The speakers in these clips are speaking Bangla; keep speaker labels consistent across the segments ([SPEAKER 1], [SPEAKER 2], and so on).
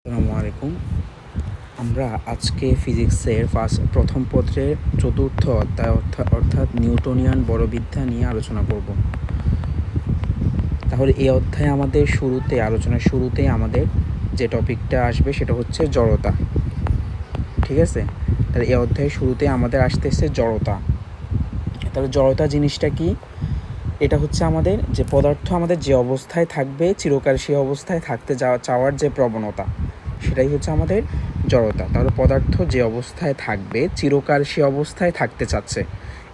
[SPEAKER 1] আসসালামু আলাইকুম। আমরা আজকে ফিজিক্সের প্রথম পত্রের চতুর্থ অধ্যায় অর্থাৎ নিউটনিয়ান বলবিদ্যা নিয়ে আলোচনা করব। তাহলে এই অধ্যায়ে আমাদের আলোচনার শুরুতেই আমাদের যে টপিকটা আসবে সেটা হচ্ছে জড়তা। ঠিক আছে, তাহলে এই অধ্যায়ের শুরুতে আমাদের আসতেছে জড়তা। তাহলে জড়তা জিনিসটা কি? এটা হচ্ছে আমাদের যে পদার্থ আমাদের যে অবস্থায় থাকবে চিরকাল সেই অবস্থায় থাকতে চাওয়ার যে প্রবণতা, সেটাই হচ্ছে আমাদের জড়তা। তাহলে পদার্থ যে অবস্থায় থাকবে চিরকাল সে অবস্থায় থাকতে চাচ্ছে,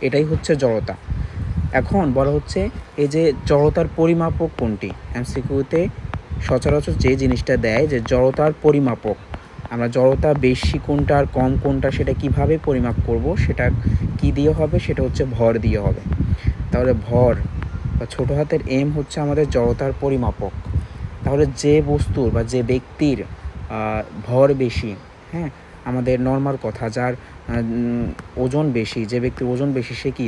[SPEAKER 1] এটাই হচ্ছে জড়তা। এখন বলা হচ্ছে এই যে জড়তার পরিমাপক কোনটি। এমসিকিউতে সচরাচর যে জিনিসটা দেয় যে জড়তার পরিমাপক, আমরা জড়তা বেশি কোনটা আর কম কোনটা সেটা কিভাবে পরিমাপ করব, সেটা কি দিয়ে হবে, সেটা হচ্ছে ভর দিয়ে হবে। তাহলে ভর বা ছোটো হাতের এম হচ্ছে আমাদের জড়তার পরিমাপক। তাহলে যে বস্তুর বা যে ব্যক্তির ভর বেশি, হ্যাঁ, আমাদের নর্মাল কথা, যার ওজন বেশি, যে ব্যক্তির ওজন বেশি সে কি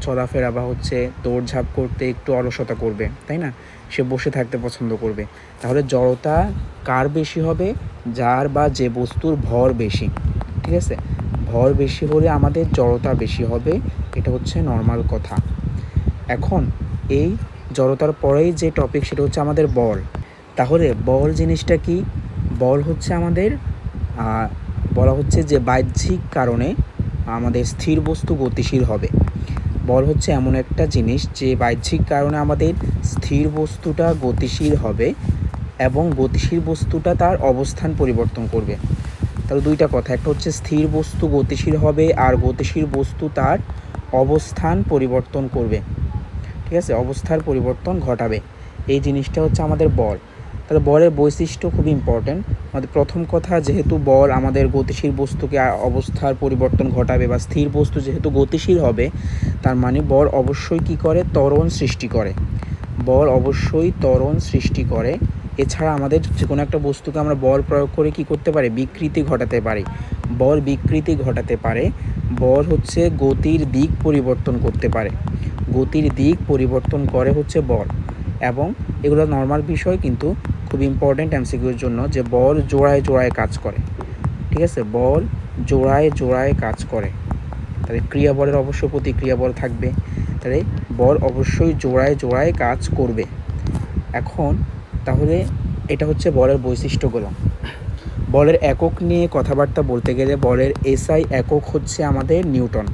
[SPEAKER 1] চলাফেরা বা হচ্ছে দৌড়ঝাঁপ করতে একটু অলসতা করবে, তাই না? সে বসে থাকতে পছন্দ করবে। তাহলে জড়তা কার বেশি হবে? যার বা যে বস্তুর ভর বেশি। ঠিক আছে, ভর বেশি হলে আমাদের জড়তা বেশি হবে, এটা হচ্ছে নর্মাল কথা। এখন এই জড়তার পরেই যে টপিক সেটা হচ্ছে আমাদের বল। তাহলে বল জিনিসটা কি? বল হচ্ছে আমাদের বলা হচ্ছে যে বাহ্যিক কারণে আমাদের স্থির বস্তু গতিশীল হবে। বল হচ্ছে এমন একটা জিনিস যে বাহ্যিক কারণে আমাদের স্থির বস্তুটা গতিশীল হবে এবং গতিশীল বস্তুটা তার অবস্থান পরিবর্তন করবে। তাহলে দুইটা কথা, একটা হচ্ছে স্থির বস্তু গতিশীল হবে আর গতিশীল বস্তু তার অবস্থান পরিবর্তন করবে। ঠিক আছে, অবস্থার পরিবর্তন ঘটাবে, এই জিনিসটা হচ্ছে আমাদের বল। তাহলে বলের বৈশিষ্ট্য খুব ইম্পর্ট্যান্ট। আমাদের প্রথম কথা, যেহেতু বল আমাদের গতিশীল বস্তুকে অবস্থার পরিবর্তন ঘটাবে বা স্থির বস্তু যেহেতু গতিশীল হবে, তার মানে বল অবশ্যই কী করে? ত্বরণ সৃষ্টি করে। বল অবশ্যই ত্বরণ সৃষ্টি করে। এছাড়া আমাদের যে কোনো একটা বস্তুকে আমরা বল প্রয়োগ করে কী করতে পারি? বিকৃতি ঘটাতে পারি। বল বিকৃতি ঘটাতে পারে। বল হচ্ছে গতির দিক পরিবর্তন করতে পারে। গতির দিক পরিবর্তন করে হচ্ছে বল। এবং এগুলো নর্মাল বিষয়, কিন্তু খুব ইম্পর্ট্যান্ট এমসিকিউর জন্য, যে বল জোড়ায় জোড়ায় কাজ করে। ঠিক আছে, বল জোড়ায় জোড়ায় কাজ করে। তাহলে ক্রিয়া বলের অবশ্য প্রতিক্রিয়া বল থাকবে। তাহলে বল অবশ্যই জোড়ায় জোড়ায় কাজ করবে। এখন তাহলে এটা হচ্ছে বলের বৈশিষ্ট্যগুলো। বলের একক নিয়ে কথাবার্তা বলতে গেলে বলের এসআই একক হচ্ছে আমাদের নিউটন,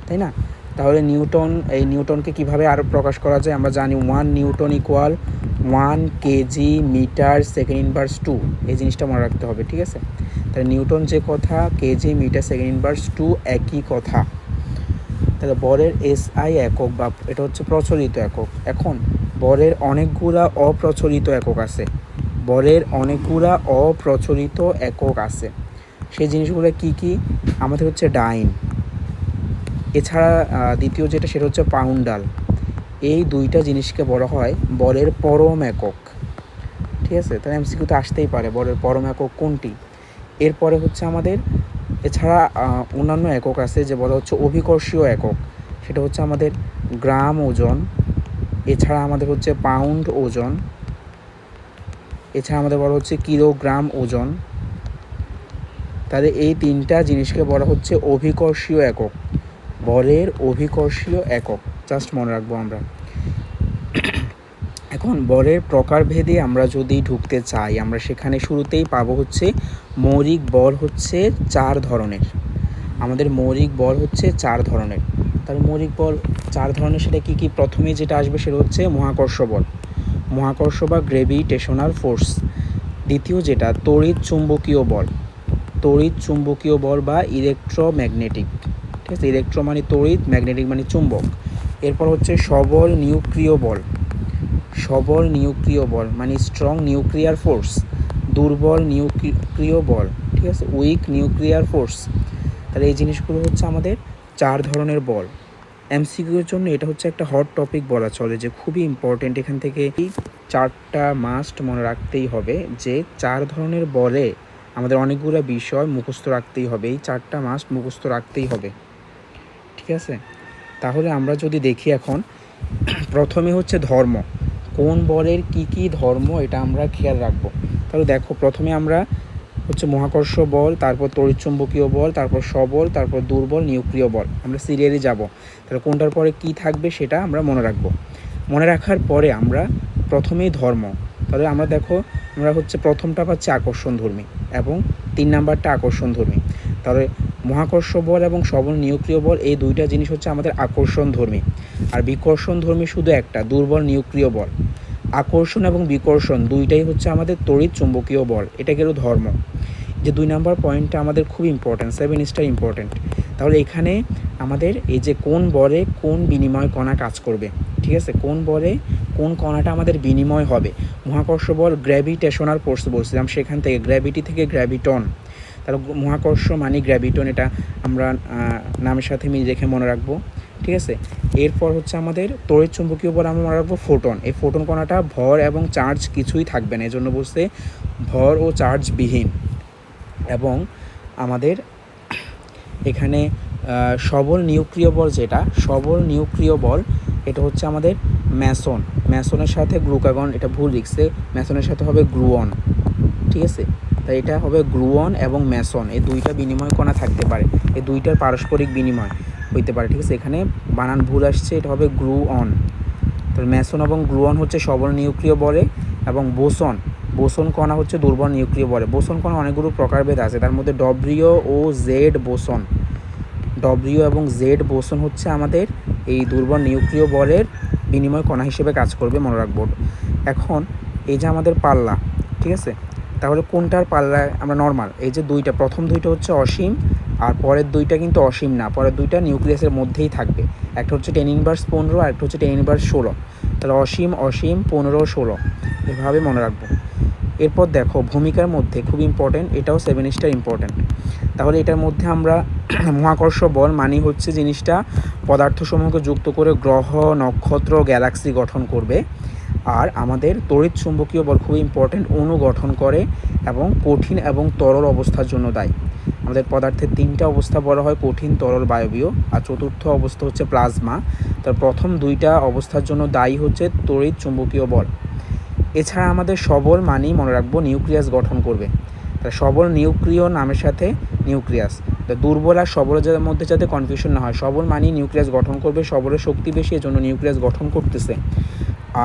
[SPEAKER 1] তাই না? তাহলে নিউটনকে কিভাবে আরও প্রকাশ করা যায়? আমরা জানি 1 newton equal 1 KG metre second inverse 2, এই জিনিসটা মনে রাখতে হবে। ঠিক আছে, তাহলে নিউটন যে কথা, কেজি মিটার সেকেন্ড ইনভার্স 2 একই কথা। তাহলে বলের এসআই একক বা এটা হচ্ছে প্রচলিত একক। এখন বলের অনেকগুলা অপ্রচলিত একক আছে। বলের অনেকগুলা অপ্রচলিত একক আছে। সেই জিনিসগুলো কি কি? আমাদের হচ্ছে ডাইন, এছাড়া দ্বিতীয় যেটা সেটা হচ্ছে পাউন্ডাল। এই দুইটা জিনিসকে বলা হয় বলের পরম একক। ঠিক আছে, তাহলে এমসিকিউতে আসতেই পারে বলের পরম একক কোনটি। এরপরে হচ্ছে আমাদের এছাড়া অন্যান্য একক আছে যে বলা হচ্ছে অভিকর্ষীয় একক, সেটা হচ্ছে আমাদের গ্রাম ওজন। এছাড়া আমাদের হচ্ছে পাউন্ড ওজন। এছাড়া আমাদের বলা হচ্ছে কিলোগ্রাম ওজন। তাহলে এই তিনটা জিনিসকে বলা হচ্ছে অভিকর্ষীয় একক, বলের অভিকর্ষীয় একক। জাস্ট মনে রাখবো আমরা। এখন বলের প্রকারভেদে আমরা যদি ঢুকতে চাই, আমরা সেখানে শুরুতেই পাবো হচ্ছে মৌলিক বল হচ্ছে 4 ধরনের। আমাদের মৌলিক বল হচ্ছে 4 ধরনের। তাহলে মৌলিক বল 4 ধরনের, সেটা কি কি? প্রথমে যেটা আসবে সেটা হচ্ছে মহাকর্ষ বল, মহাকর্ষ বা গ্রেভিটেশনাল ফোর্স। দ্বিতীয় যেটা তড়িৎ চুম্বকীয় বল, তড়িৎ চুম্বকীয় বল বা ইলেকট্রোম্যাগনেটিক। ঠিক আছে, ইলেকট্রো মানে তড়িৎ, ম্যাগনেটিক মানে চুম্বক। এরপর হচ্ছে সবল নিউক্লিয় বল, সবল নিউক্লিয় বল মানে স্ট্রং নিউক্লিয়ার ফোর্স। দুর্বল নিউক্লিয় বল, ঠিক আছে, উইক নিউক্লিয়ার ফোর্স। তাহলে এই জিনিসগুলো হচ্ছে আমাদের 4 ধরনের বল। এমসিকিউর জন্য এটা হচ্ছে একটা হট টপিক বলা চলে, যে খুবই ইম্পর্টেন্ট। এখান থেকে এই 4টা মাস্ট মনে রাখতেই হবে, যে 4 ধরনের বলে আমাদের অনেকগুলো বিষয় মুখস্থ রাখতেই হবে। এই 4টা মাস্ট মুখস্থ রাখতেই হবে। ঠিক আছে, তাহলে আমরা যদি দেখি এখন, প্রথমে হচ্ছে ধর্ম। কোন বলের কি ধর্ম এটা আমরা খেয়াল রাখবো। তাহলে দেখো, প্রথমে আমরা হচ্ছে মহাকর্ষ বল, তারপর তড়িৎচুম্বকীয় বল, তারপর সবল, তারপর দুর্বল, নিউক্লিয় বল, আমরা সিরিয়ালি যাব। তাহলে কোনটার পরে কি থাকবে সেটা আমরা মনে রাখবো। মনে রাখার পরে আমরা প্রথমেই ধর্ম, তাহলে আমরা দেখো, আমরা হচ্ছে প্রথমটা পাচ্ছি আকর্ষণধর্মী এবং 3 নাম্বারটা আকর্ষণধর্মী। তাহলে মহাকর্ষ বল এবং সবল নিউক্লিয় বল এই দুইটা জিনিস হচ্ছে আমাদের আকর্ষণধর্মী, আর বিকর্ষণধর্মী শুধু একটা, দুর্বল নিউক্লিয় বল। আকর্ষণ এবং বিকর্ষণ দুইটাই হচ্ছে আমাদের তড়িৎ চুম্বকীয় বল, এটা গেল ধর্ম। যে 2 নাম্বার পয়েন্টটা আমাদের খুব ইম্পর্ট্যান্ট, 7 স্টার ইম্পর্ট্যান্ট। তাহলে এখানে আমাদের এই যে কোন বলে কোন বিনিময় কণা কাজ করবে, ঠিক আছে, কোন বলে কোন কণাটা আমাদের বিনিময় হবে। মহাকর্ষ বল গ্র্যাভিটেশনাল ফোর্স বলছিলাম, সেখান থেকে গ্র্যাভিটি থেকে গ্র্যাভিটন, তাহলে মহাকর্ষ মানে গ্র্যাভিটন, এটা আমরা নামের সাথে মিল রেখে মনে রাখবো, ঠিক আছে। এরপর হচ্ছে আমাদের তড়িৎ চুম্বকীয় বল আমরা মনে রাখবো ফোটন। এই ফোটন কণাটা ভর এবং চার্জ কিছুই থাকবে না, এজন্য বলছে ভর ও চার্জবিহীন। এবং আমাদের এখানে সবল নিউক্লিয় বল, যেটা সবল নিউক্লিয় বল, এটা হচ্ছে আমাদের ম্যাসনের সাথে গ্লুকাগন, এটা ভুল লিখছে, ম্যাসনের সাথে হবে গ্লুয়ন, ঠিক আছে। তাই এটা হবে গ্লুয়ন এবং ম্যাসন, এই দুইটা বিনিময় কণা থাকতে পারে, এই দুইটার পারস্পরিক বিনিময় হইতে পারে, ঠিক আছে। এখানে বানান ভুল আসছে, এটা হবে গ্লুয়ন। তো ম্যাসন এবং গ্লুয়ন হচ্ছে সবল নিউক্লিয় বলে, এবং বোসন কণা হচ্ছে দুর্বল নিউক্লিয় বলে। বোসন কণা অনেকগুলো প্রকারভেদ আছে, তার মধ্যে ডব্লিউ ও জেড বোসন, ডব্লিউ এবং জেড বোসন হচ্ছে আমাদের এই দুর্বল নিউক্লিয় বলের বিনিময় কণা হিসেবে কাজ করবে, মনে রাখবো। এখন এই যে আমাদের পাল্লা, ঠিক আছে, তাহলে কোনটার পাল্লায় আমরা নর্মাল, এই যে দুইটা, প্রথম দুইটা হচ্ছে অসীম, আর পরের দুইটা কিন্তু অসীম না, পরের দুইটা নিউক্লিয়াসের মধ্যেই থাকবে। একটা হচ্ছে 10⁻15 আর একটা হচ্ছে 10⁻16, তাহলে অসীম 15 16, এভাবে মনে রাখবো। এরপর দেখো ভূমিকার মধ্যে খুব ইম্পর্টেন্ট, এটাও 7 স্টার ইম্পর্টেন্ট। তাহলে এটার মধ্যে আমরা মহাকর্ষ বল মানে হচ্ছে জিনিসটা পদার্থসমূহকে যুক্ত করে গ্রহ, নক্ষত্র, গ্যালাক্সি গঠন করবে। আর আমাদের তড়িৎ চুম্বকীয় বল খুব ইম্পর্টেন্ট, অণু গঠন করে এবং কঠিন এবং তরল অবস্থার জন্য দায়ী। আমাদের পদার্থের 3টা অবস্থা বলা হয়, কঠিন, তরল, বায়বীয়, আর চতুর্থ অবস্থা হচ্ছে প্লাজমা। তার প্রথম 2টা অবস্থার জন্য দায়ী হচ্ছে তড়িৎ চুম্বকীয় বল। এছাড়া আমাদের সবল মানেই মনে রাখবো নিউক্লিয়াস গঠন করবে, তাহলে সবল নিউক্লিয় নামের সাথে নিউক্লিয়াস। তো দুর্বল আর সবলের মধ্যে যাতে কনফিউশন না হয়, সবল মানেই নিউক্লিয়াস গঠন করবে, সবলের শক্তি বেশি, এজন্য নিউক্লিয়াস গঠন করতেছে।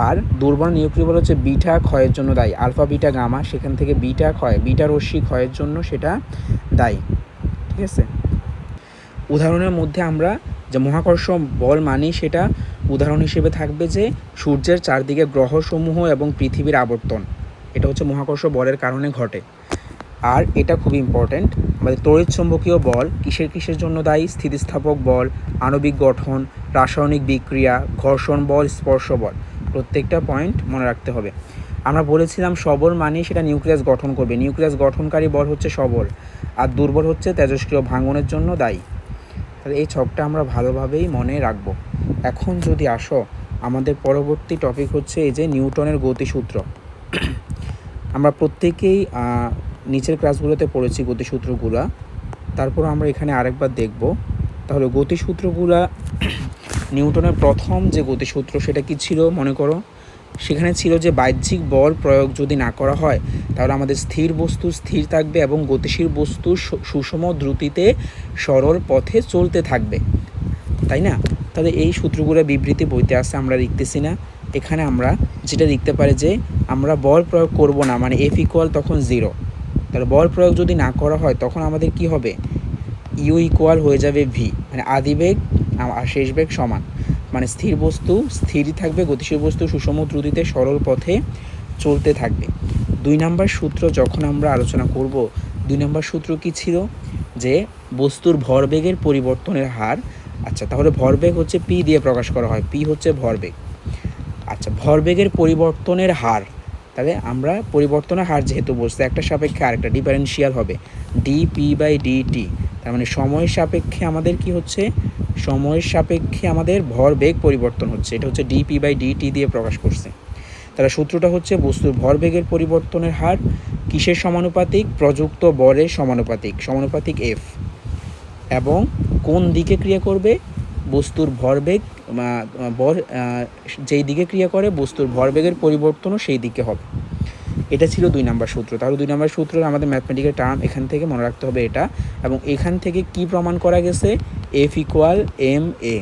[SPEAKER 1] আর দুর্বল নিউক্লিয় বল হচ্ছে বিটা ক্ষয়ের জন্য দায়ী, আলফা বিটা গামা, সেখান থেকে বিটা ক্ষয়, বিটা রশ্মি ক্ষয়ের জন্য সেটা দায়ী, ঠিক আছে। উদাহরণের মধ্যে আমরা যে মহাকর্ষ বল মানি, সেটা উদাহরণ হিসেবে থাকবে যে সূর্যের চারদিকে গ্রহসমূহ এবং পৃথিবীর আবর্তন, এটা হচ্ছে মহাকর্ষ বলের কারণে ঘটে। আর এটা খুব ইম্পর্ট্যান্ট, আমাদের তড়িৎ চুম্বকীয় বল কিসের জন্য দায়ী, স্থিতিস্থাপক বল, আণবিক গঠন, রাসায়নিক বিক্রিয়া, ঘর্ষণ বল, স্পর্শ বল, প্রত্যেকটা পয়েন্ট মনে রাখতে হবে। আমরা বলেছিলাম সবল মানে সেটা নিউক্লিয়াস গঠন করবে, নিউক্লিয়াস গঠনকারী বল হচ্ছে সবল, আর দুর্বল হচ্ছে তেজস্ক্রিয় ভাঙনের জন্য দায়ী। তাহলে এই ছকটা আমরা ভালোভাবেই মনে রাখবো। এখন যদি আসো, আমাদের পরবর্তী টপিক হচ্ছে এই যে নিউটনের গতিসূত্র। আমরা প্রত্যেকেই নিচের ক্লাসগুলোতে পড়েছি গতিসূত্রগুলা, তারপর আমরা এখানে আরেকবার দেখব। তাহলে গতিসূত্রগুলা, নিউটনের প্রথম যে গতিসূত্র সেটা কি ছিল মনে করো, সেখানে ছিল যে বাহ্যিক বল প্রয়োগ যদি না করা হয় তাহলে আমাদের স্থির বস্তু স্থির থাকবে এবং গতিশীল বস্তু সুষম দ্রুতিতে সরল পথে চলতে থাকবে, তাই না। তাহলে এই সূত্রগুলো বিবৃতি বইতে আসছে, আমরা লিখতেছি না। এখানে আমরা যেটা লিখতে পারি যে আমরা বল প্রয়োগ করব না, মানে F ইকুয়াল তখন 0। তাহলে বল প্রয়োগ যদি না করা হয় তখন আমাদের কি হবে, ইউ ইকুয়াল হয়ে যাবে V, মানে আদিবেগ আর শেষ বেগ সমান, মানে স্থির বস্তু স্থিরই থাকবে, গতিশীল বস্তু সুষম দ্রুতিতে সরল পথে চলতে থাকবে। 2 নাম্বার সূত্র যখন আমরা আলোচনা করব, 2 নাম্বার সূত্র কি ছিল, যে বস্তুর ভরবেগের পরিবর্তনের হার। আচ্ছা, তাহলে ভরবেগ হচ্ছে P দিয়ে প্রকাশ করা হয়, P হচ্ছে ভরবেগ। আচ্ছা, ভরবেগের পরিবর্তনের হার, তাহলে আমরা পরিবর্তনের হার যেহেতু বলছি, একটা সাপেক্ষে আরেকটা ডিফারেন্সিয়াল হবে dP/dt, তার মানে সময়ের সাপেক্ষে আমাদের কি হচ্ছে, সময়ের সাপেক্ষে আমাদের ভরবেগ পরিবর্তন হচ্ছে, এটা হচ্ছে dP/dt দিয়ে প্রকাশ করছে। তাহলে সূত্রটা হচ্ছে বস্তুর ভরবেগের পরিবর্তনের হার কিসের সমানুপাতিক, প্রযুক্ত বলের সমানুপাতিক, সমানুপাতিক F, এবং কোন দিকে ক্রিয়া করবে, বস্তুর ভরবেগ ভর যেই দিকে ক্রিয়া করে বস্তুর ভরবেগের পরিবর্তনও সেই দিকে হবে। এটা ছিল 2 নম্বর সূত্র। তাহলে 2 নম্বর সূত্র আমাদের ম্যাথমেটিক্যাল টার্ম এখান থেকে মনে রাখতে হবে এটা, এবং এখান থেকে কি প্রমাণ করা গেছে, F = ma।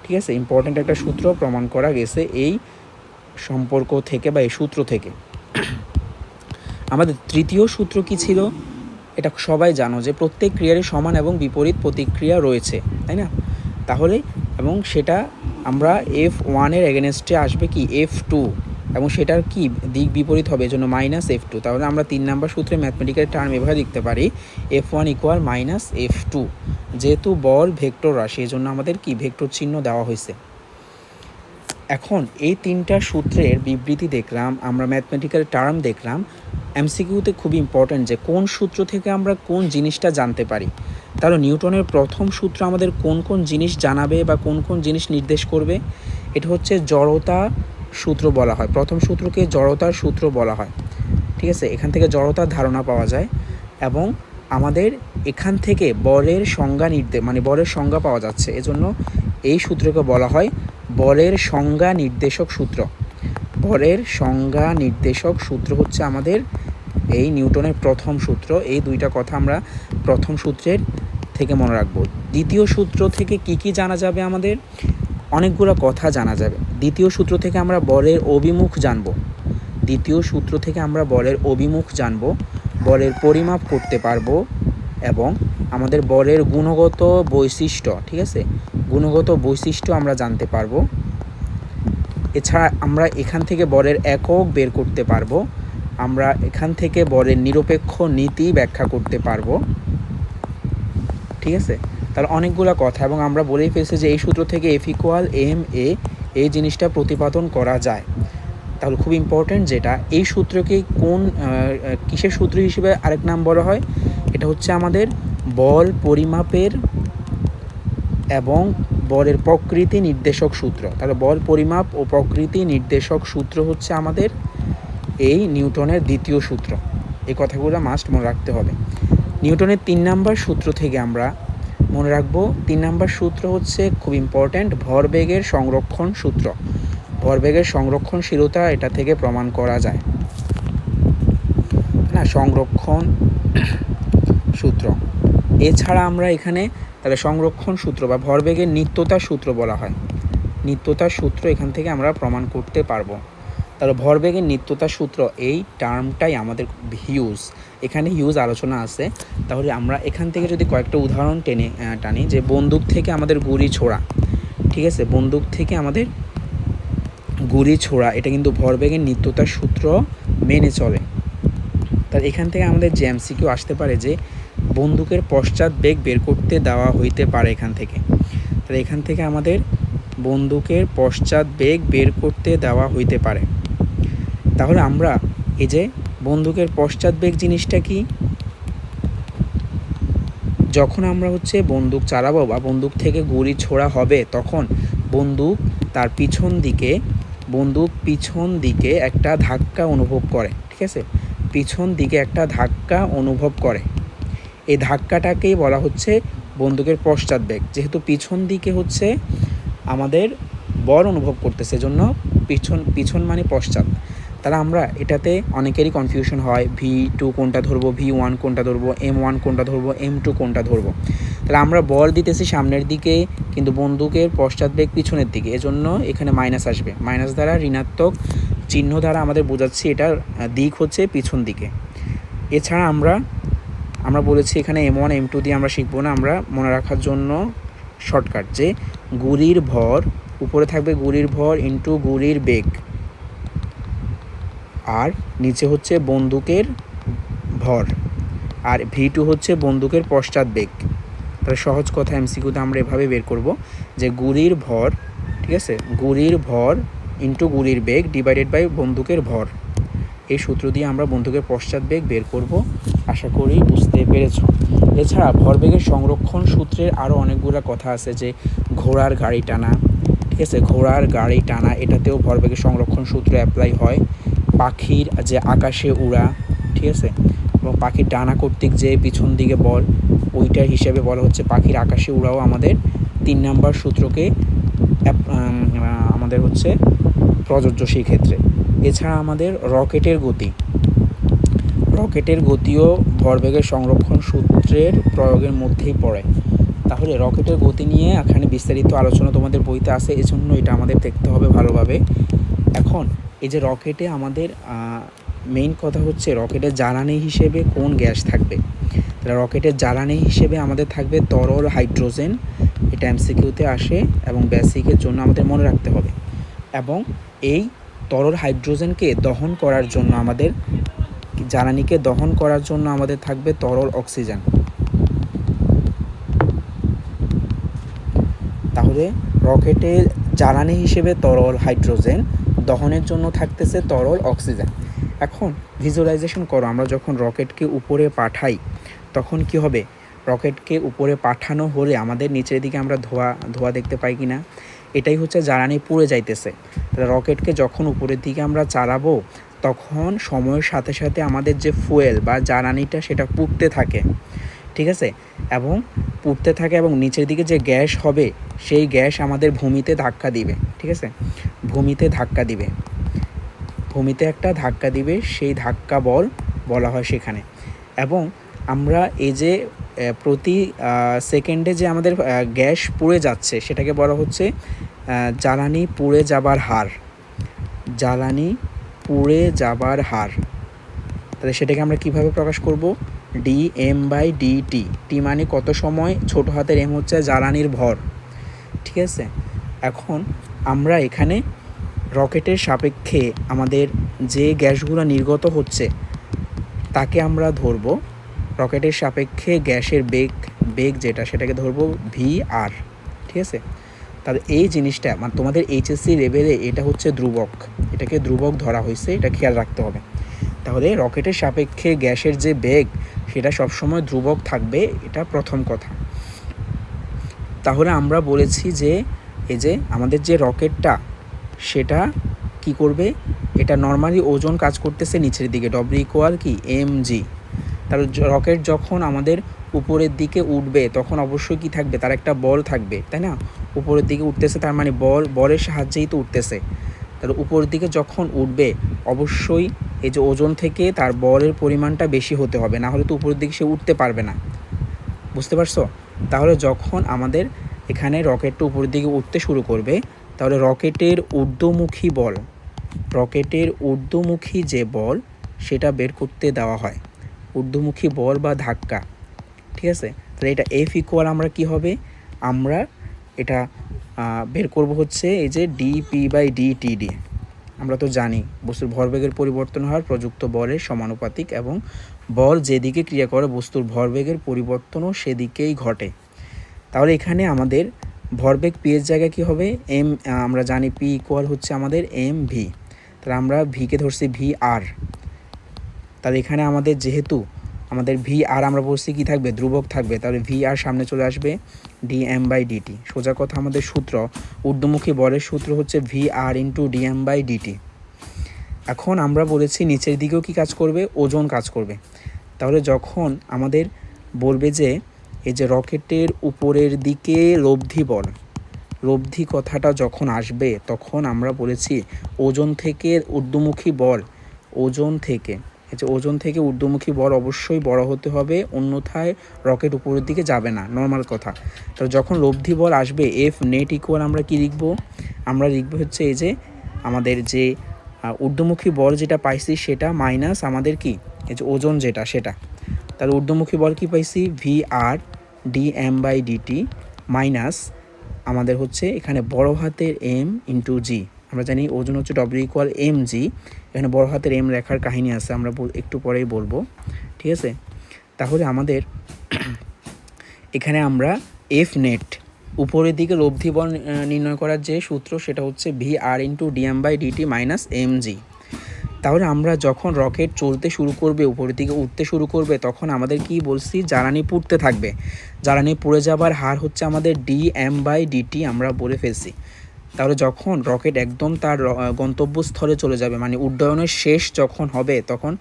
[SPEAKER 1] ঠিক আছে, ইম্পর্ট্যান্ট একটা সূত্র প্রমাণ করা গেছে এই সম্পর্ক থেকে বা এই সূত্র থেকে। আমাদের তৃতীয় সূত্র কি ছিল, এটা সবাই জানো যে প্রত্যেক ক্রিয়ারই সমান এবং বিপরীত প্রতিক্রিয়া রয়েছে, তাই না? তাহলে এবং সেটা আমরা F1 এর এগেনস্টে আসবে কি F2, এবং সেটার কি দিক বিপরীত হবে, এজন্য -F2। তাহলে আমরা 3 নম্বর সূত্রে ম্যাথমেটিক্যাল টার্ম এভাবে লিখতে পারি, F1 = -F2। যেহেতু বল ভেক্টর রাশি, এজন্য আমাদের কি ভেক্টর চিহ্ন দেওয়া হয়েছে। এখন এই 3টা সূত্রের বিবৃতি দেখলাম, আমরা ম্যাথমেটিক্যাল টার্ম দেখলাম। এমসিকিউতে খুবই ইম্পর্ট্যান্ট যে কোন সূত্র থেকে আমরা কোন জিনিসটা জানতে পারি। তাহলে নিউটনের প্রথম সূত্র আমাদের কোন কোন জিনিস জানাবে বা কোন কোন জিনিস নির্দেশ করবে, এটা হচ্ছে জড়তা সূত্র বলা হয়। প্রথম সূত্রকে জড়তার সূত্র বলা হয়। ঠিক আছে, এখান থেকে জড়তার ধারণা পাওয়া যায়, এবং আমাদের এখান থেকে বলের সংজ্ঞা বলের সংজ্ঞা পাওয়া যাচ্ছে। এজন্য এই সূত্রকে বলা হয় বলের সংজ্ঞা নির্দেশক সূত্র। বলের সংজ্ঞা নির্দেশক সূত্র হচ্ছে আমাদের এই নিউটনের প্রথম সূত্র। এই 2টা কথা আমরা প্রথম সূত্রের থেকে মনে রাখবো। দ্বিতীয় সূত্র থেকে কি কি জানা যাবে, আমাদের অনেকগুলো কথা জানা যাবে। দ্বিতীয় সূত্র থেকে আমরা বলের অভিমুখ জানব। দ্বিতীয় সূত্র থেকে আমরা বলের অভিমুখ জানব, বলের পরিমাপ করতে পারবো, এবং আমাদের বলের গুণগত বৈশিষ্ট্য, ঠিক আছে, গুণগত বৈশিষ্ট্য আমরা জানতে পারবো। এছাড়া আমরা এখান থেকে বলের একক বের করতে পারবো। আমরা এখান থেকে বলের নিরপেক্ষ নীতি ব্যাখ্যা করতে পারবো। ঠিক আছে, তাহলে অনেকগুলো কথা, এবং আমরা বলেই ফেলছি যে এই সূত্র থেকে F = ma এই জিনিসটা প্রতিপাদন করা যায়। তাহলে খুব ইম্পর্ট্যান্ট যেটা, এই সূত্রকে কোন কিসের সূত্র হিসেবে আরেক নাম বলা হয়, এটা হচ্ছে আমাদের বল পরিমাপের এবং বলের প্রকৃতি নির্দেশক সূত্র। তাহলে বল পরিমাপ ও প্রকৃতি নির্দেশক সূত্র হচ্ছে আমাদের এই নিউটনের দ্বিতীয় সূত্র। এই কথাগুলো মাস্ট মনে রাখতে হবে। নিউটনের 3 নম্বর সূত্র থেকে আমরা মনে রাখবো, 3 নম্বর সূত্র হচ্ছে খুব ইম্পর্ট্যান্ট, ভরবেগের সংরক্ষণ সূত্র। ভরবেগের সংরক্ষণশীলতা এটা থেকে প্রমাণ করা যায় না, সংরক্ষণ সূত্র। এছাড়া আমরা এখানে তাহলে সংরক্ষণ সূত্র বা ভরবেগের নিত্যতার সূত্র বলা হয়, নিত্যতার সূত্র এখান থেকে আমরা প্রমাণ করতে পারবো। তাহলে ভরবেগের নিত্যতার সূত্র, এই টার্মটাই আমাদের হিউজ, এখানে হিউজ আলোচনা আছে। তাহলে আমরা এখান থেকে যদি কয়েকটা উদাহরণ টানি, যে বন্দুক থেকে আমাদের গুলি ছোড়া, ঠিক আছে, বন্দুক থেকে আমাদের গুলি ছোড়া, এটা কিন্তু ভরবেগের নিত্যতার সূত্র মেনে চলে। তাহলে এখান থেকে আমাদের যে এমসিকিউ আসতে পারে যে বন্দুকের পশ্চাৎ বেগ বের করতে দেওয়া হইতে পারে এখান থেকে। তাহলে এখান থেকে আমাদের বন্দুকের পশ্চাৎ বেগ বের করতে দেওয়া হইতে পারে। তাহলে আমরা এই যে বন্দুকের পশ্চাৎ বেগ জিনিসটা কি, যখন আমরা হচ্ছে বন্দুক চালাবো বা বন্দুক থেকে গুলি ছোড়া হবে, তখন বন্দুক তার পিছন দিকে একটা ধাক্কা অনুভব করে। ঠিক আছে, পিছন দিকে একটা ধাক্কা অনুভব করে, এই ধাক্কাটাকেই বলা হচ্ছে বন্দুকের পশ্চাৎ বেগ। যেহেতু পিছন দিকে হচ্ছে আমাদের বল অনুভব করতেছে, জন্য পিছন মানে পশ্চাৎ। তাহলে আমরা এটাতে অনেকেরই কনফিউশন হয়, V2 কোনটা ধরবো, V1 কোনটা ধরবো, M1 কোনটা ধরবো, M2 কোনটা ধরবো। তাহলে আমরা বল দিতেছি সামনের দিকে, কিন্তু বন্দুকের পশ্চাৎ বেগ পিছনের দিকে, এজন্য এখানে মাইনাস আসবে। মাইনাস দ্বারা ঋণাত্মক চিহ্ন দ্বারা আমাদের বোঝাচ্ছি এটার দিক হচ্ছে পিছন দিকে। এছাড়া আমরা বলেছি এখানে M1 M2 দিয়ে আমরা শিখবো না, আমরা মনে রাখার জন্য শর্টকাট, যে গুলির ভর উপরে থাকবে, গুলির ভর ইন্টু গুলির বেগ, আর নিচে হচ্ছে বন্দুকের ভর, আর V2 হচ্ছে বন্দুকের পশ্চাৎ বেগ। তাহলে সহজ কথা এমসিকিউতে আমরা এভাবে বের করব যে গুলির ভর, ঠিক আছে, গুলির ভর ইন্টু গুলির বেগ ডিভাইডেড বাই বন্দুকের ভর। এই সূত্র দিয়ে আমরা বন্দুকের পশ্চাৎ বেগ বের করব। আশা করি বুঝতে পেরেছ। এছাড়া ভরবেগের সংরক্ষণ সূত্রের আরও অনেকগুলো কথা আছে, যে ঘোড়ার গাড়ি টানা, ঠিক আছে, ঘোড়ার গাড়ি টানা এটাতেও ভরবেগের সংরক্ষণ সূত্র অ্যাপ্লাই হয়। পাখির যে আকাশে উড়া, ঠিক আছে, এবং পাখির ডানা কর্তৃক যে পিছন দিকে বল, ওইটার হিসেবে বলা হচ্ছে পাখির আকাশে উড়াও আমাদের 3 নাম্বার সূত্রকে আমাদের হচ্ছে প্রযোজ্য সেই ক্ষেত্রে। এছাড়া আমাদের রকেটের গতিও ভরবেগের সংরক্ষণ সূত্রের প্রয়োগের মধ্যেই পড়ে। তাহলে রকেটের গতি নিয়ে এখানে বিস্তারিত আলোচনা তোমাদের বইতে আছে, এজন্য এটা আমাদের দেখতে হবে ভালোভাবে। এখন এই যে রকেটে আমাদের মেইন কথা হচ্ছে রকেটের জ্বালানি হিসেবে কোন গ্যাস থাকবে। তাহলে রকেটের জ্বালানি হিসেবে আমাদের থাকবে তরল হাইড্রোজেন। এটা এমসিকিউতে আসে এবং বেসিকের জন্য আমাদের মনে রাখতে হবে। এবং এই তরল হাইড্রোজেনকে দহন করার জন্য আমাদের জ্বালানিকে দহন করার জন্য আমাদের থাকবে তরল অক্সিজেন। তাহলে রকেটের জ্বালানি হিসেবে তরল হাইড্রোজেন, দহনের জন্য থাকতেছে তরল অক্সিজেন। এখন ভিজুয়ালাইজেশন করো, আমরা যখন রকেটকে উপরে পাঠাই তখন কি হবে, রকেটকে উপরে পাঠানো হলে আমাদের নিচের দিকে আমরা ধোঁয়া দেখতে পাই কি না, এটাই হচ্ছে জ্বালানি পুড়ে যাইতেছে। তাহলে রকেটকে যখন উপরের দিকে আমরা চালাবো তখন সময়ের সাথে সাথে আমাদের যে ফুয়েল বা জ্বালানিটা সেটা পুড়তে থাকে, ঠিক আছে, এবং পুড়তে থাকে এবং নিচের দিকে যে গ্যাস হবে সেই গ্যাস আমাদের ভূমিতে ধাক্কা দিবে, ঠিক আছে, ভূমিতে একটা ধাক্কা দিবে, সেই ধাক্কা বল বলা হয় সেখানে। এবং আমরা এই যে প্রতি সেকেন্ডে যে আমাদের গ্যাস পুড়ে যাচ্ছে সেটাকে বলা হচ্ছে জ্বালানি পুড়ে যাবার হার। তাহলে সেটাকে আমরা কিভাবে প্রকাশ করব, dm/dt। টি মানে কত সময়, ছোট হাতের এম হচ্ছে জ্বালানির ভর, ঠিক আছে। এখন আমরা এখানে রকেটের সাপেক্ষে আমাদের যে গ্যাসগুলো নির্গত হচ্ছে তাকে আমরা ধরব, রকেটের সাপেক্ষে গ্যাসের বেগ যেটা সেটাকে ধরব vr, ঠিক আছে। তাহলে এই জিনিসটা মানে তোমাদের এইচএসসি লেভেলে এটা হচ্ছে ধ্রুবক, এটাকে ধ্রুবক ধরা হয়েছে, এটা খেয়াল রাখতে হবে। তাহলে রকেটের সাপেক্ষে গ্যাসের যে বেগ সেটা সবসময় ধ্রুবক থাকবে, এটা প্রথম কথা। তাহলে আমরা বলেছি যে এই যে আমাদের যে রকেটটা সেটা কি করবে, এটা নর্মালি ওজন কাজ করতেছে নিচের দিকে, W = কি mg। তাহলে রকেট যখন আমাদের উপরের দিকে উঠবে তখন অবশ্যই কি থাকবে, তার একটা বল থাকবে, তাই না, উপরের দিকে উঠতেছে তার মানে বলের সাহায্যেই তো উঠতেছে। তাহলে উপরের দিকে যখন উঠবে অবশ্যই এই যে ওজন থেকে তার বলের পরিমাণটা বেশি হতে হবে, না হলে তো উপরের দিকে সে উঠতে পারবে না, বুঝতে পারছো। তাহলে যখন আমাদের এখানে রকেটটা উপরের দিকে উঠতে শুরু করবে তাহলে রকেটের ঊর্ধ্বমুখী যে বল সেটা বের করতে দেওয়া হয়, ঊর্ধ্বমুখী বল বা ধাক্কা, ঠিক আছে। তাহলে এটা F = আমরা কি হবে, আমরা এটা বের করব হচ্ছে এই যে dp/dt দিয়ে। আমরা তো জানি বস্তুর ভরবেগের পরিবর্তন হওয়ার প্রযুক্ত বলের সমানুপাতিক এবং বল যেদিকে ক্রিয়া করে বস্তুর ভরবেগের পরিবর্তনও সেদিকেই ঘটে। তাহলে এখানে আমাদের ভরবেগ p এর জায়গায় কী হবে, আমরা জানি p = হচ্ছে আমাদের mv। তাহলে আমরা ভিকে ধরছি vr। তাহলে এখানে আমাদের যেহেতু আমাদের vr আমরা বলছি কি থাকবে, ধ্রুবক থাকবে, তাহলে vr সামনে চলে আসবে dm/dt। সোজা কথা আমাদের সূত্র, ঊর্ধ্বমুখী বলের সূত্র হচ্ছে vr × dm/dt। এখন আমরা বলেছি নিচের দিকেও কি কাজ করবে, ওজন কাজ করবে। তাহলে যখন আমাদের বলবে যে এই যে রকেটের উপরের দিকে লব্ধি কথাটা যখন আসবে তখন আমরা বলেছি ওজন থেকে ঊর্ধ্বমুখী বল, ওজন থেকে ঊর্ধ্বমুখী বল অবশ্যই বড় হতে হবে, অন্যথায় রকেট উপরের দিকে যাবে না, নর্মাল কথা। তো যখন লব্ধি বল আসবে F net = আমরা কি লিখব, আমরা লিখব হচ্ছে এই যে আমাদের যে ঊর্ধ্বমুখী বল যেটা পাইছি সেটা মাইনাস আমাদের কি এই যে ওজন যেটা সেটা। তাহলে ঊর্ধ্বমুখী বল কি পাইছি, vr dm/dt মাইনাস আমাদের হচ্ছে এখানে বড় হাতের m × g। আমরা জানি ওজন হচ্ছে W = mg, এখানে বড় হাতের m লেখার কাহিনী আছে, আমরা একটু পরেই বলবো, ঠিক আছে। তাহলে আমাদের এখানে আমরা F net উপরের দিকে লব্ধি বল নির্ণয় করার যে সূত্র সেটা হচ্ছে vr × dm/dt মাইনাস mg। তাহলে আমরা যখন রকেট চলতে শুরু করবে, উপরের দিকে উঠতে শুরু করবে, তখন আমাদের কি বলছি, জ্বালানি পুড়তে থাকবে, জ্বালানি পুড়ে যাবার হার হচ্ছে আমাদের dm/dt আমরা বলে ফেলছি। তাহলে যখন রকেট একদম তার গন্তব্যস্থলে চলে যাবে মানে উড্ডয়নের শেষ যখন হবে তখন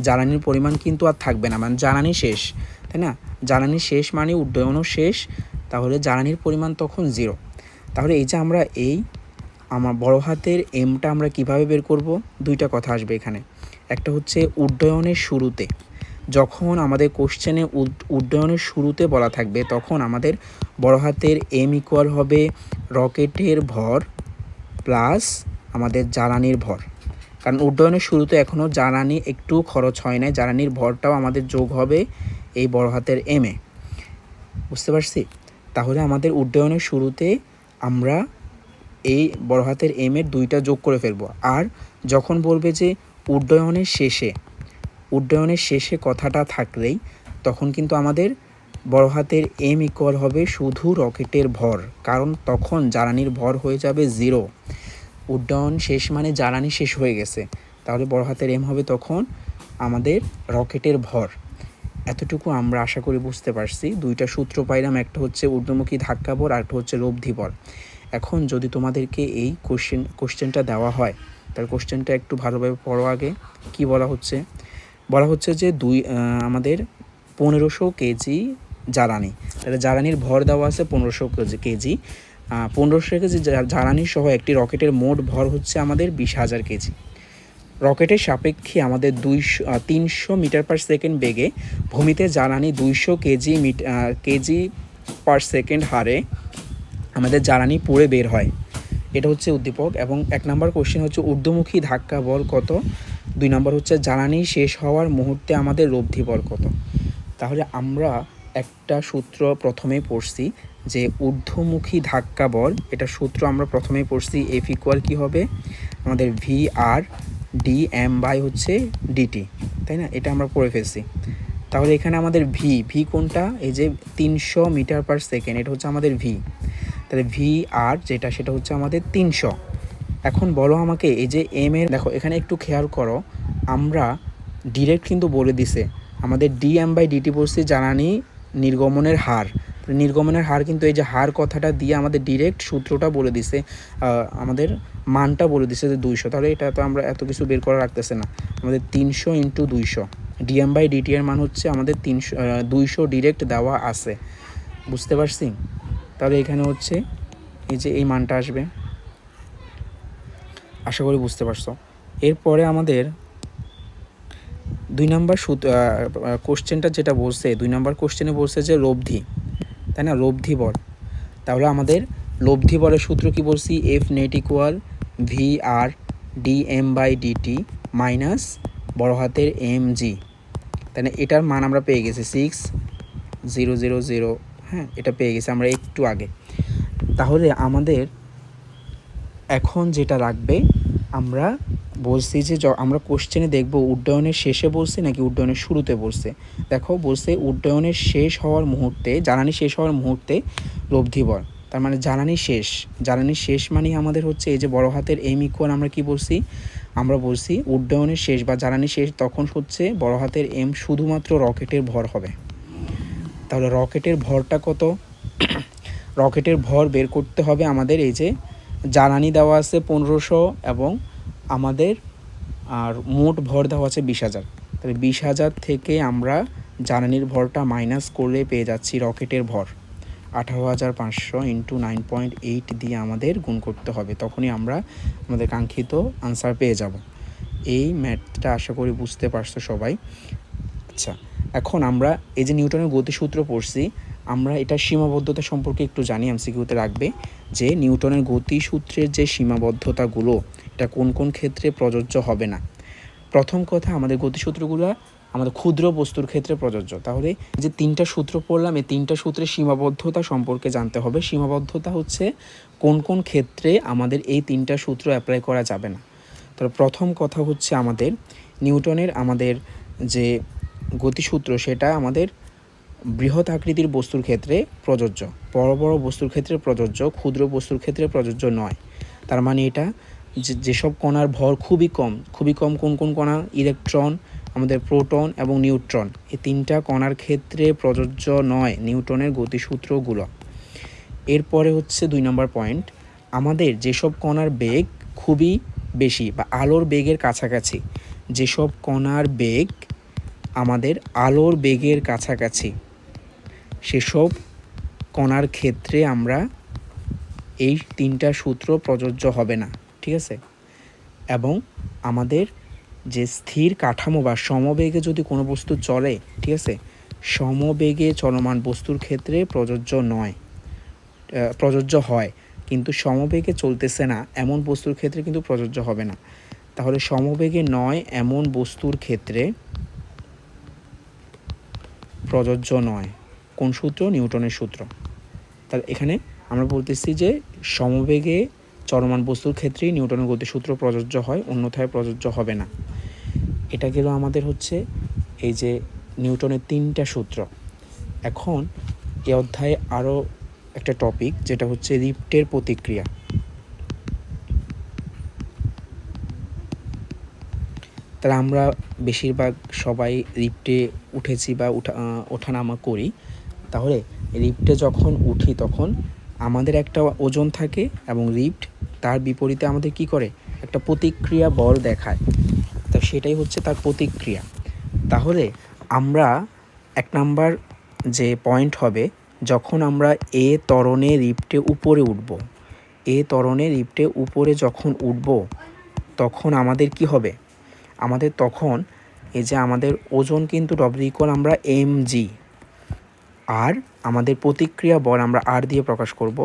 [SPEAKER 1] জ্বালানির পরিমাণ কিন্তু আর থাকবে না, মানে জ্বালানি শেষ, তাই না, জ্বালানি শেষ মানে উড্ডয়নও শেষ। তাহলে জ্বালানির পরিমাণ তখন 0। তাহলে এই যে আমরা আমার বড় হাতের এমটা আমরা কিভাবে বের করব, দুইটা কথা আসবে এখানে। একটা হচ্ছে উড্ডয়নের শুরুতে, যখন আমাদের কোশ্চেনে উড্ডয়নের শুরুতে বলা থাকবে তখন আমাদের বড় হাতের এম ইকুয়াল হবে রকেটের ভর প্লাস আমাদের জ্বালানির ভর। কারণ উড্ডয়নের শুরুতে এখনও জ্বালানি একটু খরচ হয় না, জ্বালানির ভরটাও আমাদের যোগ হবে এই বড় হাতের এমে। বুঝতে পারছি? তাহলে আমাদের উড্ডয়নের শুরুতে আমরা এই বড় হাতের এমের দুইটা যোগ করে ফেলবো। আর যখন বলবে যে উড্ডয়নের শেষে কথাটা থাকলেই তখন কিন্তু আমাদের বড় হাতের এম ইকুয়াল হবে শুধু রকেটের ভর, কারণ তখন জ্বালানির ভর হয়ে যাবে 0। উড্ডয়ন শেষ মানে জ্বালানি শেষ হয়ে গেছে, তাহলে বড় হাতের এম হবে তখন আমাদের রকেটের ভর। এতটুকু আমরা আশা করি বুঝতে পারছি। দুইটা সূত্র পাইলাম, একটা হচ্ছে ঊর্ধ্বমুখী ধাক্কা বল আর একটা হচ্ছে লব্ধি বল। এখন যদি তোমাদেরকে এই কোশ্চেনটা দেওয়া হয় তাহলে কোশ্চেনটা একটু ভালোভাবে পড়ো আগে। কি বলা হচ্ছে যে আমাদের 1500 কেজি জ্বালানি, তাহলে জ্বালানির ভর দেওয়া আছে 1500 কেজি। 1500 কেজি জ্বালানি সহ একটি রকেটের মোট ভর হচ্ছে আমাদের 20,000 কেজি। রকেটের সাপেক্ষে আমাদের 300 মিটার পার সেকেন্ড বেগে ভূমিতে জ্বালানি 200 কেজি পার সেকেন্ড হারে আমাদের জ্বালানি পুড়ে বের হয়। এটা হচ্ছে উদ্দীপক। এবং 1 নম্বর কোশ্চেন হচ্ছে ঊর্ধ্বমুখী ধাক্কা বল কত, 2 নম্বর হচ্ছে জ্বালানি শেষ হওয়ার মুহূর্তে আমাদের লব্ধি বল কত। তাহলে আমরা একটা সূত্র প্রথমেই পড়ছি যে ঊর্ধ্বমুখী ধাক্কা বল, এটা সূত্র আমরা প্রথমেই পড়ছি। এফ ইকুয়াল কী হবে আমাদের ভি আর ডি এম বাই হচ্ছে ডিটি, তাই না? এটা আমরা পড়ে ফেলছি। তাহলে এখানে আমাদের ভি কোনটা, এই যে 300 মিটার পার সেকেন্ড, এটা হচ্ছে আমাদের ভি। তাহলে ভি আর যেটা সেটা হচ্ছে আমাদের 300। এখন বলো আমাকে এই যে এম এর, দেখো এখানে একটু খেয়াল করো, আমরা ডিরেক্ট কিন্তু বলে দিছে আমাদের ডি এম বাই ডিটি বলছি জ্বালানি নির্গমনের হার। নির্গমনের হার কিন্তু এই যে হার কথাটা দিয়ে আমাদের ডিরেক্ট সূত্রটা বলে দিছে, আমাদের মানটা বলে দিছে যে 200। তাহলে এটা তো আমরা এত কিছু বের করা রাখতেছে না, আমাদের 300 ইন্টু 200, ডিএম বাই ডিটি এর মান হচ্ছে আমাদের 200 ডিরেক্ট দেওয়া আছে। বুঝতে পারছি? তাহলে এখানে হচ্ছে এই যে এই মানটা আসবে, আশা করি বুঝতে পারছো। এরপরে আমাদের 2 নম্বর কোশ্চেনটা যেটা বলছে, 2 নম্বর কোশ্চেনে বলছে যে লব্ধি, তাই না? লব্ধি বল। তাহলে আমাদের লব্ধি বলের সূত্র কি বলছি, এফ নেট ইকুয়াল ভি আর D M by D T minus বড় হাতের এম জি, তাই না? এটার মান আমরা পেয়ে গেছি 6000, হ্যাঁ, এটা পেয়ে গেছি আমরা একটু আগে। তাহলে আমাদের এখন যেটা লাগবে, আমরা বলছি যে আমরা কোশ্চেনে দেখব উড্ডয়নের শেষে বলছে নাকি উড্ডয়নের শুরুতে বলছে। দেখো বলছে উড্ডয়নের শেষ হওয়ার মুহূর্তে, জ্বালানি শেষ হওয়ার মুহূর্তে লব্ধি বল, তার মানে জ্বালানি শেষ মানে আমাদের হচ্ছে এই যে বড় হাতের এম ইকুয়াল আমরা কি বলছি, আমরা বলছি উড্ডয়নের শেষ বা জ্বালানি শেষ তখন হচ্ছে বড় হাতের এম শুধুমাত্র রকেটের ভর হবে। তাহলে রকেটের ভরটা কত, রকেটের ভর বের করতে হবে আমাদের। এই যে জ্বালানি দেওয়া আছে 1500 এবং আমাদের আর মোট ভর দেওয়া আছে 20,000। তাহলে 20,000 থেকে আমরা জ্বালানির ভরটা মাইনাস করলে পেয়ে যাচ্ছি রকেটের ভর 18,500 ইন্টু 9.8 দিয়ে আমাদের গুণ করতে হবে, তখনই আমরা আমাদের কাঙ্ক্ষিত আনসার পেয়ে যাব। এই ম্যাথটা আশা করি বুঝতে পারছো সবাই। আচ্ছা, এখন আমরা এই যে নিউটনের গতিসূত্র পড়ছি, আমরা এটা সীমাবদ্ধতা সম্পর্কে একটু জানি, এমসিকিউতে রাখবে যে নিউটনের গতিসূত্রের যে সীমাবদ্ধতাগুলো এটা কোন কোন ক্ষেত্রে প্রযোজ্য হবে না। প্রথম কথা, আমাদের গতিসূত্রগুলো আমাদের ক্ষুদ্র বস্তুর ক্ষেত্রে প্রযোজ্য। তাহলে যে 3টা সূত্র পড়লাম, এই 3টা সূত্রের সীমাবদ্ধতা সম্পর্কে জানতে হবে। সীমাবদ্ধতা হচ্ছে কোন কোন ক্ষেত্রে আমাদের এই 3টা সূত্র অ্যাপ্লাই করা যাবে না। তাহলে প্রথম কথা হচ্ছে আমাদের নিউটনের আমাদের যে গতিসূত্র সেটা আমাদের বৃহৎ আকৃতির বস্তুর ক্ষেত্রে প্রযোজ্য, বড় বড় বস্তুর ক্ষেত্রে প্রযোজ্য, ক্ষুদ্র বস্তুর ক্ষেত্রে প্রযোজ্য নয়। তার মানে এটা যেসব কণার ভর খুবই কম, কোন কোন কণা, ইলেকট্রন, আমাদের প্রোটন এবং নিউট্রন, এই 3টা কণার ক্ষেত্রে প্রযোজ্য নয় নিউটনের গতিসূত্রগুলো। এরপরে হচ্ছে 2 নম্বর পয়েন্ট, আমাদের যেসব কণার বেগ খুবই বেশি বা আলোর বেগের কাছাকাছি, যেসব কণার বেগ আমাদের আলোর বেগের কাছাকাছি, সেসব কণার ক্ষেত্রে আমরা এই 3টা সূত্র প্রযোজ্য হবে না, ঠিক আছে। এবং আমাদের যে স্থির কাঠামো বা সমবেগে যদি কোনো বস্তু চলে, ঠিক আছে, সমবেগে চলমান বস্তুর ক্ষেত্রে প্রযোজ্য হয়, কিন্তু সমবেগে চলতেছে না এমন বস্তুর ক্ষেত্রে কিন্তু প্রযোজ্য হবে না। তাহলে সমবেগে নয় এমন বস্তুর ক্ষেত্রে প্রযোজ্য নয়। কোন সূত্র? নিউটনের সূত্র। তাহলে এখানে আমরা বলতেছি যে সমবেগে চলমান বস্তুর ক্ষেত্রেই নিউটনের গতিসূত্র প্রযোজ্য হয়, অন্যথায় প্রযোজ্য হবে না। এটা গেল আমাদের হচ্ছে এই যে নিউটনের 3টা সূত্র। এখন এই অধ্যায়ে আরও একটা টপিক, যেটা হচ্ছে রিফটের প্রতিক্রিয়া। তাহলে আমরা বেশিরভাগ সবাই লিফটে উঠেছি বা ওঠানামা করি। তাহলে লিফটে যখন উঠি তখন আমাদের একটা ওজন থাকে এবং লিফট তার বিপরীতে আমাদের কি করে, একটা প্রতিক্রিয়া বল দেখায়। তো সেটাই হচ্ছে তার প্রতিক্রিয়া। তাহলে আমরা 1 নাম্বার যে পয়েন্ট হবে, যখন আমরা এ ত্বরণে লিফটে উপরে উঠব, এ ত্বরণে লিফটে উপরে যখন উঠব তখন আমাদের কি হবে, আমাদের তখন এই যে আমাদের ওজন কিন্তু W = আমরা mg, আর আমাদের প্রতিক্রিয়া বল আমরা r দিয়ে প্রকাশ করব।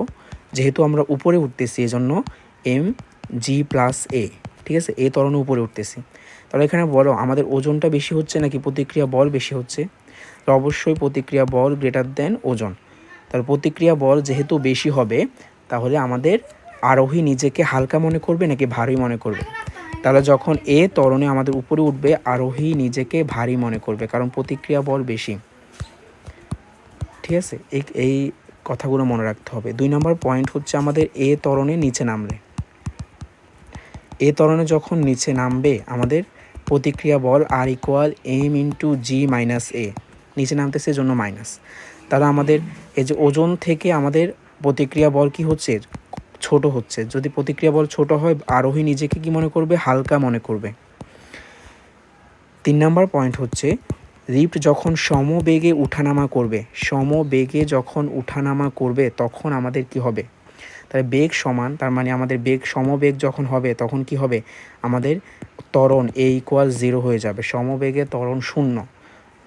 [SPEAKER 1] যেহেতু আমরা উপরে উঠতেছি এজন্য mg + a, ঠিক আছে, এ ত্বরণে উপরে উঠতেছি। তাহলে এখানে বলো আমাদের ওজনটা বেশি হচ্ছে নাকি প্রতিক্রিয়া বল বেশি হচ্ছে? তো অবশ্যই প্রতিক্রিয়া বল > ওজন। তাহলে প্রতিক্রিয়া বল যেহেতু বেশি হবে, তাহলে আমাদের আরোহী নিজেকে হালকা মনে করবে নাকি ভারী মনে করবে? তাহলে যখন এ ত্বরণে আমাদের উপরে উঠবে, আরোহী নিজেকে ভারী মনে করবে, কারণ প্রতিক্রিয়া বল বেশি, ঠিক আছে। এই কথাগুলো মনে রাখতে হবে। 2 নম্বর পয়েন্ট হচ্ছে আমাদের এ ত্বরণে নিচে নামলে, এ ত্বরণে যখন নিচে নামবে আমাদের প্রতিক্রিয়া বল r = m × g - a, নিচে নামতেছে জন্য মাইনাস। তাহলে আমাদের এই যে ওজন থেকে আমাদের প্রতিক্রিয়া বল কি হচ্ছে, ছোট হচ্ছে। যদি প্রতিক্রিয়া বল ছোট হয়, আরোহী নিজেকে কি মনে করবে, হালকা মনে করবে। 3 নম্বর পয়েন্ট হচ্ছে লিফট যখন সমবেগে উঠানামা করবে, সমবেগে যখন উঠানামা করবে তখন আমাদের কি হবে, তাহলে বেগ সমান, তার মানে আমাদের বেগ সমবেগ যখন হবে তখন কি হবে, আমাদের ত্বরণ a = 0 হয়ে যাবে, সমবেগে ত্বরণ 0।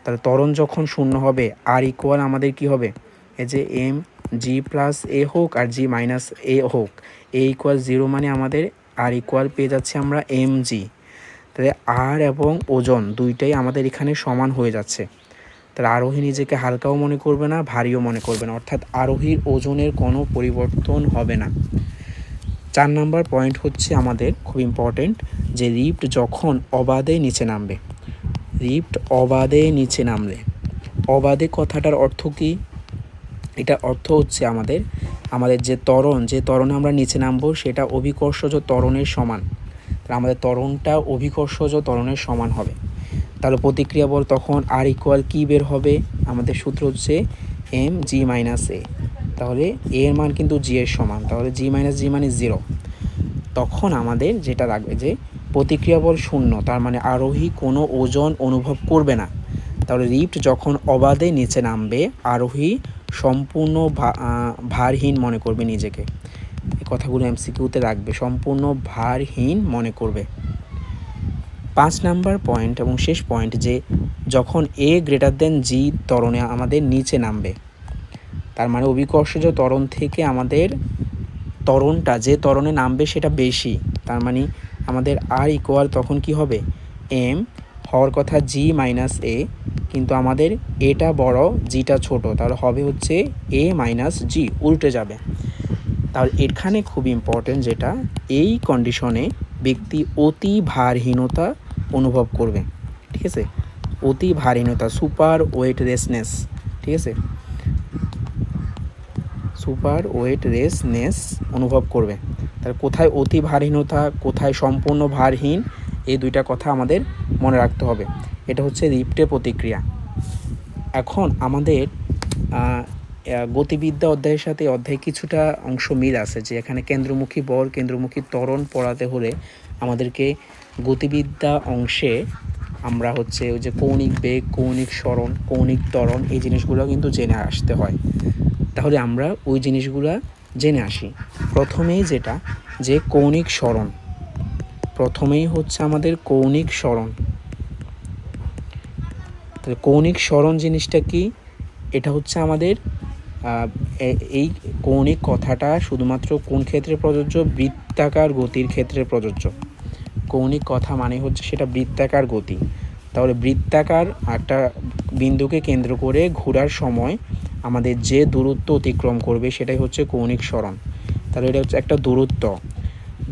[SPEAKER 1] তাহলে ত্বরণ যখন 0 হবে, r = আমাদের কি হবে, এই যে mg + a হোক আর g - a হোক, a = 0 মানে আমাদের r = পেয়ে যাচ্ছে আমরা mg। তাহলে r এবং ওজন দুইটাই আমাদের এখানে সমান হয়ে যাচ্ছে। তাহলে আরোহী নিজেকে হালকাও মনে করবে না, ভারীও মনে করবে না, অর্থাৎ আরোহীর ওজনের কোনো পরিবর্তন হবে না। 4 নম্বর পয়েন্ট হচ্ছে আমাদের খুব ইম্পর্টেন্ট, যে লিফট যখন অবাধে নিচে নামবে, লিফট অবাধে নিচে নামলে, অবাধে কথাটার অর্থ কি? এটা অর্থ হচ্ছে আমাদের যে ত্বরণে আমরা নিচে নামবো সেটা অভিকর্ষজ ত্বরণের সমান। তাহলে আমাদের ত্বরণটা অভিকর্ষজ ত্বরণের সমান হবে। তাহলে প্রতিক্রিয়া বল তখন r = কি বের হবে, আমাদের সূত্র হচ্ছে mg - a। তাহলে a এর মান কিন্তু g এর সমান, তাহলে g - g মানে 0। তখন আমাদের যেটা লাগবে যে প্রতিক্রিয়া বল 0, তার মানে আরোহী কোনো ওজন অনুভব করবে না। তাহলে লিফট যখন অবাধে নিচে নামবে, আরোহী সম্পূর্ণ ভারহীন মনে করবে নিজেকে। এই কথাগুলো MCQতে রাখবে, সম্পূর্ণ ভারহীন মনে করবে। 5 নাম্বার পয়েন্ট এবং শেষ পয়েন্ট, যে যখন a > g ত্বরণে আমাদের নিচে নামবে, তার মানে অভিকর্ষজ ত্বরণ থেকে আমাদের ত্বরণটা যে ত্বরণে নামবে সেটা বেশি, তার মানে আমাদের r = তখন কি হবে, m হওয়ার কথা g - a, কিন্তু আমাদের এটা বড়, জিটা ছোট, তাহলে হবে হচ্ছে a - g, উল্টে যাবে। তাহলে এখানে খুব ইম্পর্টেন্ট যেটা, এই কন্ডিশনে ব্যক্তি অতি ভারহীনতা অনুভব করবে, ঠিক আছে, অতি ভারহীনতা, সুপার ওয়েটলেসনেস, ঠিক আছে, সুপার ওয়েটলেসনেস অনুভব করবে। তাহলে কোথায় অতি ভারহীনতা, কোথায় সম্পূর্ণ ভারহীন, এই দুইটা কথা আমাদের মনে রাখতে হবে। এটা হচ্ছে লিফটের প্রতিক্রিয়া। এখন আমাদের গতিবিদ্যা অধ্যায়ের সাথে অধ্যায়ে কিছুটা অংশ মিল আছে, যে এখানে কেন্দ্রমুখী বল, কেন্দ্রমুখী ত্বরণ পড়াতে হলে আমাদেরকে গতিবিদ্যা অংশে আমরা হচ্ছে ওই যে কৌণিক বেগ, কৌণিক সরণ, কৌণিক ত্বরণ, এই জিনিসগুলো কিন্তু জেনে আসতে হয়। তাহলে আমরা ওই জিনিসগুলা জেনে আসি। প্রথমেই যেটা যে কৌণিক সরণ, প্রথমেই হচ্ছে আমাদের কৌণিক সরণ। তাহলে কৌণিক সরণ জিনিসটা কি? এটা হচ্ছে আমাদের এই কৌণিক কথাটা শুধুমাত্র কোন ক্ষেত্রে প্রযোজ্য? বৃত্তাকার গতির ক্ষেত্রে প্রযোজ্য। কৌণিক কথা মানে হচ্ছে সেটা বৃত্তাকার গতি। তাহলে বৃত্তাকার একটা বিন্দুকে কেন্দ্র করে ঘোরার সময় আমাদের যে দূরত্ব অতিক্রম করবে সেটাই হচ্ছে কৌণিক সরণ। তাহলে এটা হচ্ছে একটা দূরত্ব,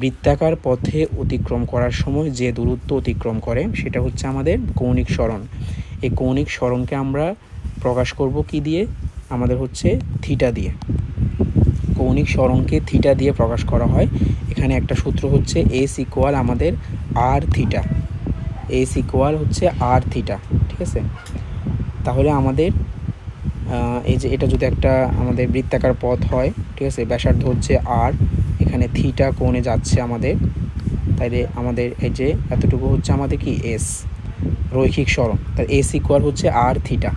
[SPEAKER 1] বৃত্তাকার পথে অতিক্রম করার সময় যে দূরত্ব অতিক্রম করে সেটা হচ্ছে আমাদের কৌণিক সরণ। এই কৌণিক সরণকে আমরা প্রকাশ করব কি দিয়ে? আমাদের হচ্ছে থিটা দিয়ে। কৌণিক সরণকে থিটা দিয়ে প্রকাশ করা হয়। এখানে একটা সূত্র হচ্ছে এস ইকুয়াল আমাদের আর থিটা, এস ইকুয়াল হচ্ছে আর থিটা, ঠিক আছে? তাহলে আমাদের এই যে এটা যদি একটা আমাদের বৃত্তাকার পথ হয়, ঠিক আছে, ব্যাসার্ধ হচ্ছে আর, এখানে থিটা কোণে যাচ্ছে আমাদের, তাইলে আমাদের এই যে এতটুকু হচ্ছে আমাদের কি এস, রৈখিক সরণ। তার এস ইকুয়াল হচ্ছে আর থিটা।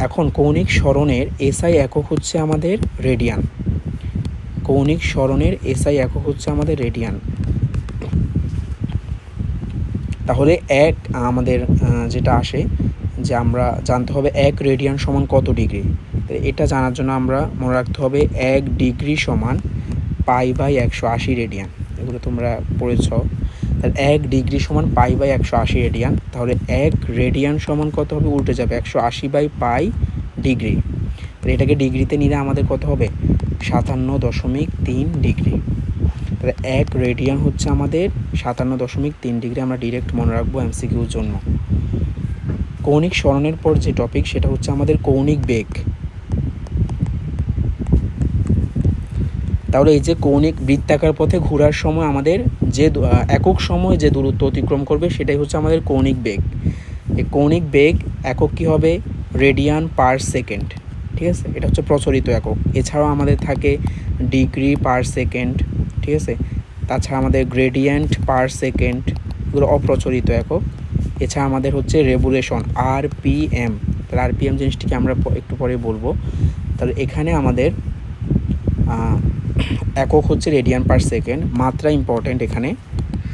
[SPEAKER 1] এখন কৌণিক সরণের এসআই একক হচ্ছে আমাদের রেডিয়ান। কৌণিক সরণের এসআই একক হচ্ছে আমাদের রেডিয়ান। তাহলে এক আমাদের যেটা আসে যে আমরা জানতে হবে 1 রেডিয়ান সমান কত ডিগ্রি। এটা জানার জন্য আমরা মনে রাখতে হবে 1 ডিগ্রি সমান π/180 রেডিয়ান। এগুলো তোমরা পড়েছ। তাহলে 1 ডিগ্রি সমান π/180 রেডিয়ান। তাহলে 1 রেডিয়ান সমান কত হবে? উল্টে যাবে, 180/π ডিগ্রি। তাহলে এটাকে ডিগ্রিতে নিলে আমাদের কত হবে? 57.3 ডিগ্রি। তাহলে 1 রেডিয়ান হচ্ছে আমাদের 57.3 ডিগ্রি। আমরা ডিরেক্ট মনে রাখবো এমসিকিউর জন্য। কৌণিক সরণের পর যে টপিক সেটা হচ্ছে আমাদের কৌণিক বেগ। তাহলে এই যে কৌণিক বৃত্তাকার পথে ঘোরার সময় আমাদের যে একক সময় যে দূরত্ব অতিক্রম করবে সেটাই হচ্ছে আমাদের কৌণিক বেগ। এই কৌণিক বেগ একক কী হবে? রেডিয়ান পার সেকেন্ড, ঠিক আছে? এটা হচ্ছে প্রচলিত একক। এছাড়াও আমাদের থাকে ডিগ্রি পার সেকেন্ড, ঠিক আছে? তাছাড়া আমাদের গ্রেডিয়েন্ট পার সেকেন্ড, এগুলো অপ্রচলিত একক। এছাড়া আমাদের হচ্ছে রেভুলেশন আরপিএম। তাহলে আরপিএম জিনিসটিকে আমরা একটু পরে বলবো। তাহলে এখানে আমাদের একক হচ্ছে রেডিয়ান পার সেকেন্ড। মাত্রা ইম্পর্ট্যান্ট, এখানে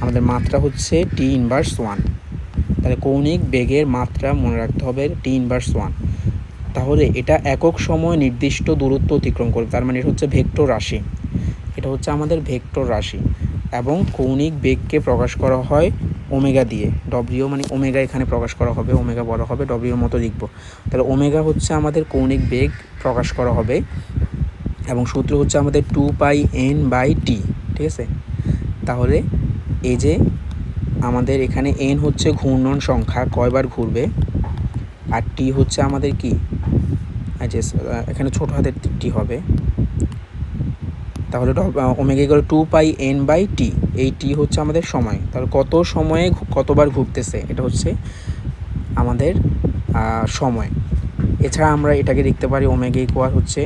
[SPEAKER 1] আমাদের মাত্রা হচ্ছে T−1। তাহলে কৌণিক বেগের মাত্রা মনে রাখতে হবে T−1। তাহলে এটা একক সময় নির্দিষ্ট দূরত্ব অতিক্রম করবে, তার মানে এটা হচ্ছে ভেক্টর রাশি। এটা হচ্ছে আমাদের ভেক্টর রাশি। এবং কৌণিক বেগকে প্রকাশ করা হয় ওমেগা দিয়ে। ডব্লিউ মানে ওমেগা এখানে প্রকাশ করা হবে, ওমেগা বলা হবে, ডব্লিউর মতো লিখব। তাহলে ওমেগা হচ্ছে আমাদের কৌণিক বেগ প্রকাশ করা হবে এবং সূত্র হচ্ছে আমাদের 2πn/t, ঠিক আছে? তাহলে এই যে আমাদের এখানে n হচ্ছে ঘূর্ণন সংখ্যা, কয়বার ঘুরবে, আর টি হচ্ছে আমাদের কি, এখানে ছোট হাতের টি হবে। তাহলে ওমেগা ইকুয়াল 2πn/t। এই টি হচ্ছে আমাদের সময়। তাহলে কত সময়ে কতবার ঘুরতেছে এটা হচ্ছে আমাদের সময়। এছাড়া আমরা এটাকে লিখতে পারি ওমেগা ইকুয়াল হচ্ছে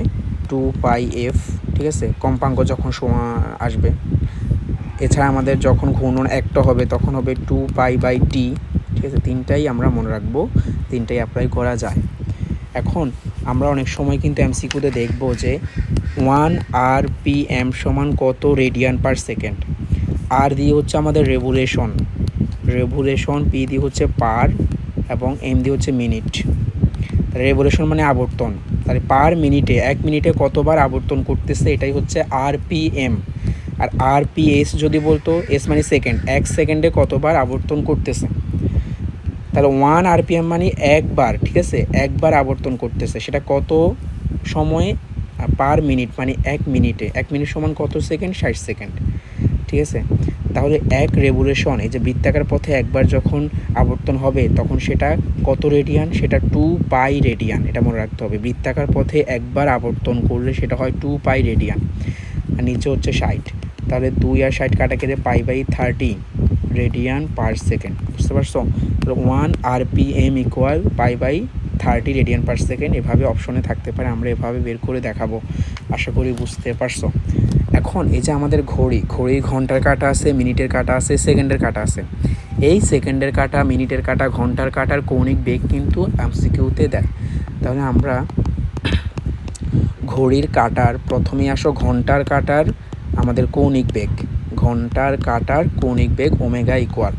[SPEAKER 1] 2πf, ঠিক আছে, কম্পাঙ্ক যখন সময় আসবে। এছাড়া আমাদের যখন ঘূর্ণন একটা হবে তখন হবে 2π/t, ঠিক আছে? তিনটাই আমরা মনে রাখবো, তিনটাই অ্যাপ্লাই করা যায়। এখন আমরা অনেক সময় কিন্তু এমসিকিউতে দেখব যে 1 rpm সমান কত রেডিয়ান পার সেকেন্ড। আর দিয়ে হচ্ছে আমাদের রেভুলেশন, পি দিয়ে হচ্ছে পার এবং এম দিয়ে হচ্ছে মিনিট। রেভুলেশন মানে আবর্তন। তাহলে পার মিনিটে, 1 মিনিটে কতবার আবর্তন করতেছে এটাই হচ্ছে আরপিএম। আর আরপিএস যদি বলতো, এস মানে সেকেন্ড, 1 সেকেন্ডে কতবার আবর্তন করতেছে। তাহলে 1 আরপিএম মানে একবার, ঠিক আছে, একবার আবর্তন করতেছে। সেটা কত সময়ে? পার মিনিট মানে 1 মিনিটে। 1 মিনিট সমান কত সেকেন্ড? 60 সেকেন্ড, ঠিক আছে? তাহলে 1 রেভুলেশন, এই যে বৃত্তাকার পথে একবার যখন আবর্তন হবে তখন সেটা কত রেডিয়ান? সেটা 2π রেডিয়ান। এটা মনে রাখতে হবে, বৃত্তাকার পথে একবার আবর্তন করলে সেটা হয় 2π রেডিয়ান। আর নিচে হচ্ছে 60। তাহলে 2 আর 60 কাটা কেটে π/30 রেডিয়ান পার সেকেন্ড। বুঝতে পারছো? তাহলে 1 rpm equal π/30 radian per second. এভাবে অপশনে থাকতে পারে, আমরা এভাবে বের করে দেখাবো। আশা করি বুঝতে পারছো। এখন এই যে আমাদের ঘড়ির ঘন্টার কাঁটা আছে, মিনিটের কাঁটা আছে, সেকেন্ডের কাঁটা আছে। এই সেকেন্ডের কাঁটা, মিনিটের কাঁটা, ঘন্টার কাঁটার কৌণিক বেগ কিন্তু এমসিকিউতে দেয়। তাহলে আমরা ঘড়ির কাঁটার প্রথমেই আসো ঘন্টার কাঁটার আমাদের কৌণিক বেগ, ঘন্টার কাঁটার কৌণিক বেগ ওমেগা ইকুয়াল,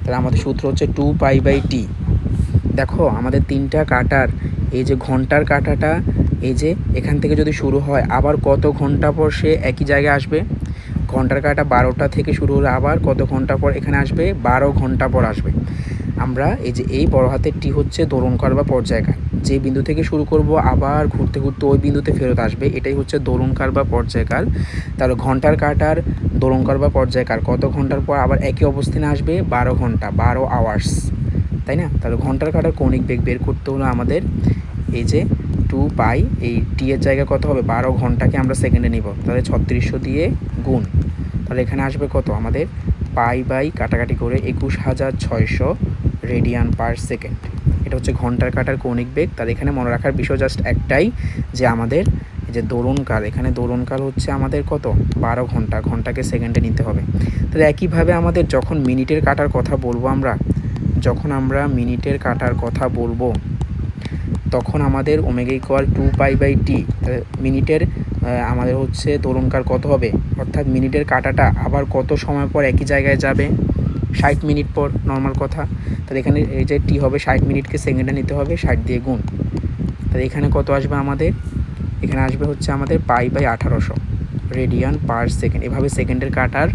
[SPEAKER 1] তাহলে আমাদের সূত্র হচ্ছে 2π/t। দেখো আমাদের তিনটা কাঁটার এই যে ঘন্টার কাঁটাটা এই যে এখান থেকে যদি শুরু হয় আবার কত ঘন্টা পর সে একই জায়গায় আসবে, ঘন্টার কাঁটা 12টা থেকে শুরু হলে আবার কত ঘন্টা পর এখানে আসবে, 12 ঘন্টা পর আসবে। আমরা এই যে এই বড় হাতের টি হচ্ছে দোলনকাল বা পর্যায়কাল, যে বিন্দু থেকে শুরু করব আবার ঘুরতে ঘুরতে ওই বিন্দুতে ফেরত আসবে, এটাই হচ্ছে দোলনকাল বা পর্যায়কাল। তাহলে ঘন্টার কাঁটার দোলনকাল বা পর্যায়কাল কত ঘন্টার পর আবার একই অবস্থানে আসবে, 12 ঘন্টা, 12 আওয়ার্স, তাই না? তাহলে ঘন্টার কাঁটার কৌণিক বেগ বের করতে হলো আমাদের এই যে 2π, এই টি এর জায়গায় কত হবে, 12 ঘন্টাকে আমরা সেকেন্ডে নিব, তাহলে 3600 দিয়ে গুণ, তাহলে এখানে আসবে কত আমাদের π/, কাটাকাটি করে 21600 রেডিয়ান পার সেকেন্ড। এটা হচ্ছে ঘন্টার কাঁটার কৌণিক বেগ। তাহলে এখানে মনে রাখার বিষয় জাস্ট একটাই, যে আমাদের এই যে দোলনকাল, এখানে দোলনকাল হচ্ছে আমাদের কত, 12 ঘন্টা, ঘন্টাকে সেকেন্ডে নিতে হবে। তাহলে একইভাবে আমাদের যখন মিনিটের কাঁটার কথা বলবো আমরা, যখন আমরা মিনিটের কাঁটার কথা বলবো তখন আমাদের ওমেগা ইকুয়াল 2π/t। মিনিটের আমাদের হচ্ছে দোলনকাল কত হবে, অর্থাৎ মিনিটের কাঁটাটা আবার কত সময় পর একই জায়গায় যাবে, 60 মিনিট পর, নর্মাল কথা। তাহলে এখানে এই যে টি হবে 60 মিনিটকে সেকেন্ডে নিতে হবে, 60 দিয়ে গুণ, তাহলে এখানে কত আসবে আমাদের, এখানে আসবে হচ্ছে আমাদের π/1800 রেডিয়ান পার সেকেন্ড। এভাবে সেকেন্ডের কাঁটার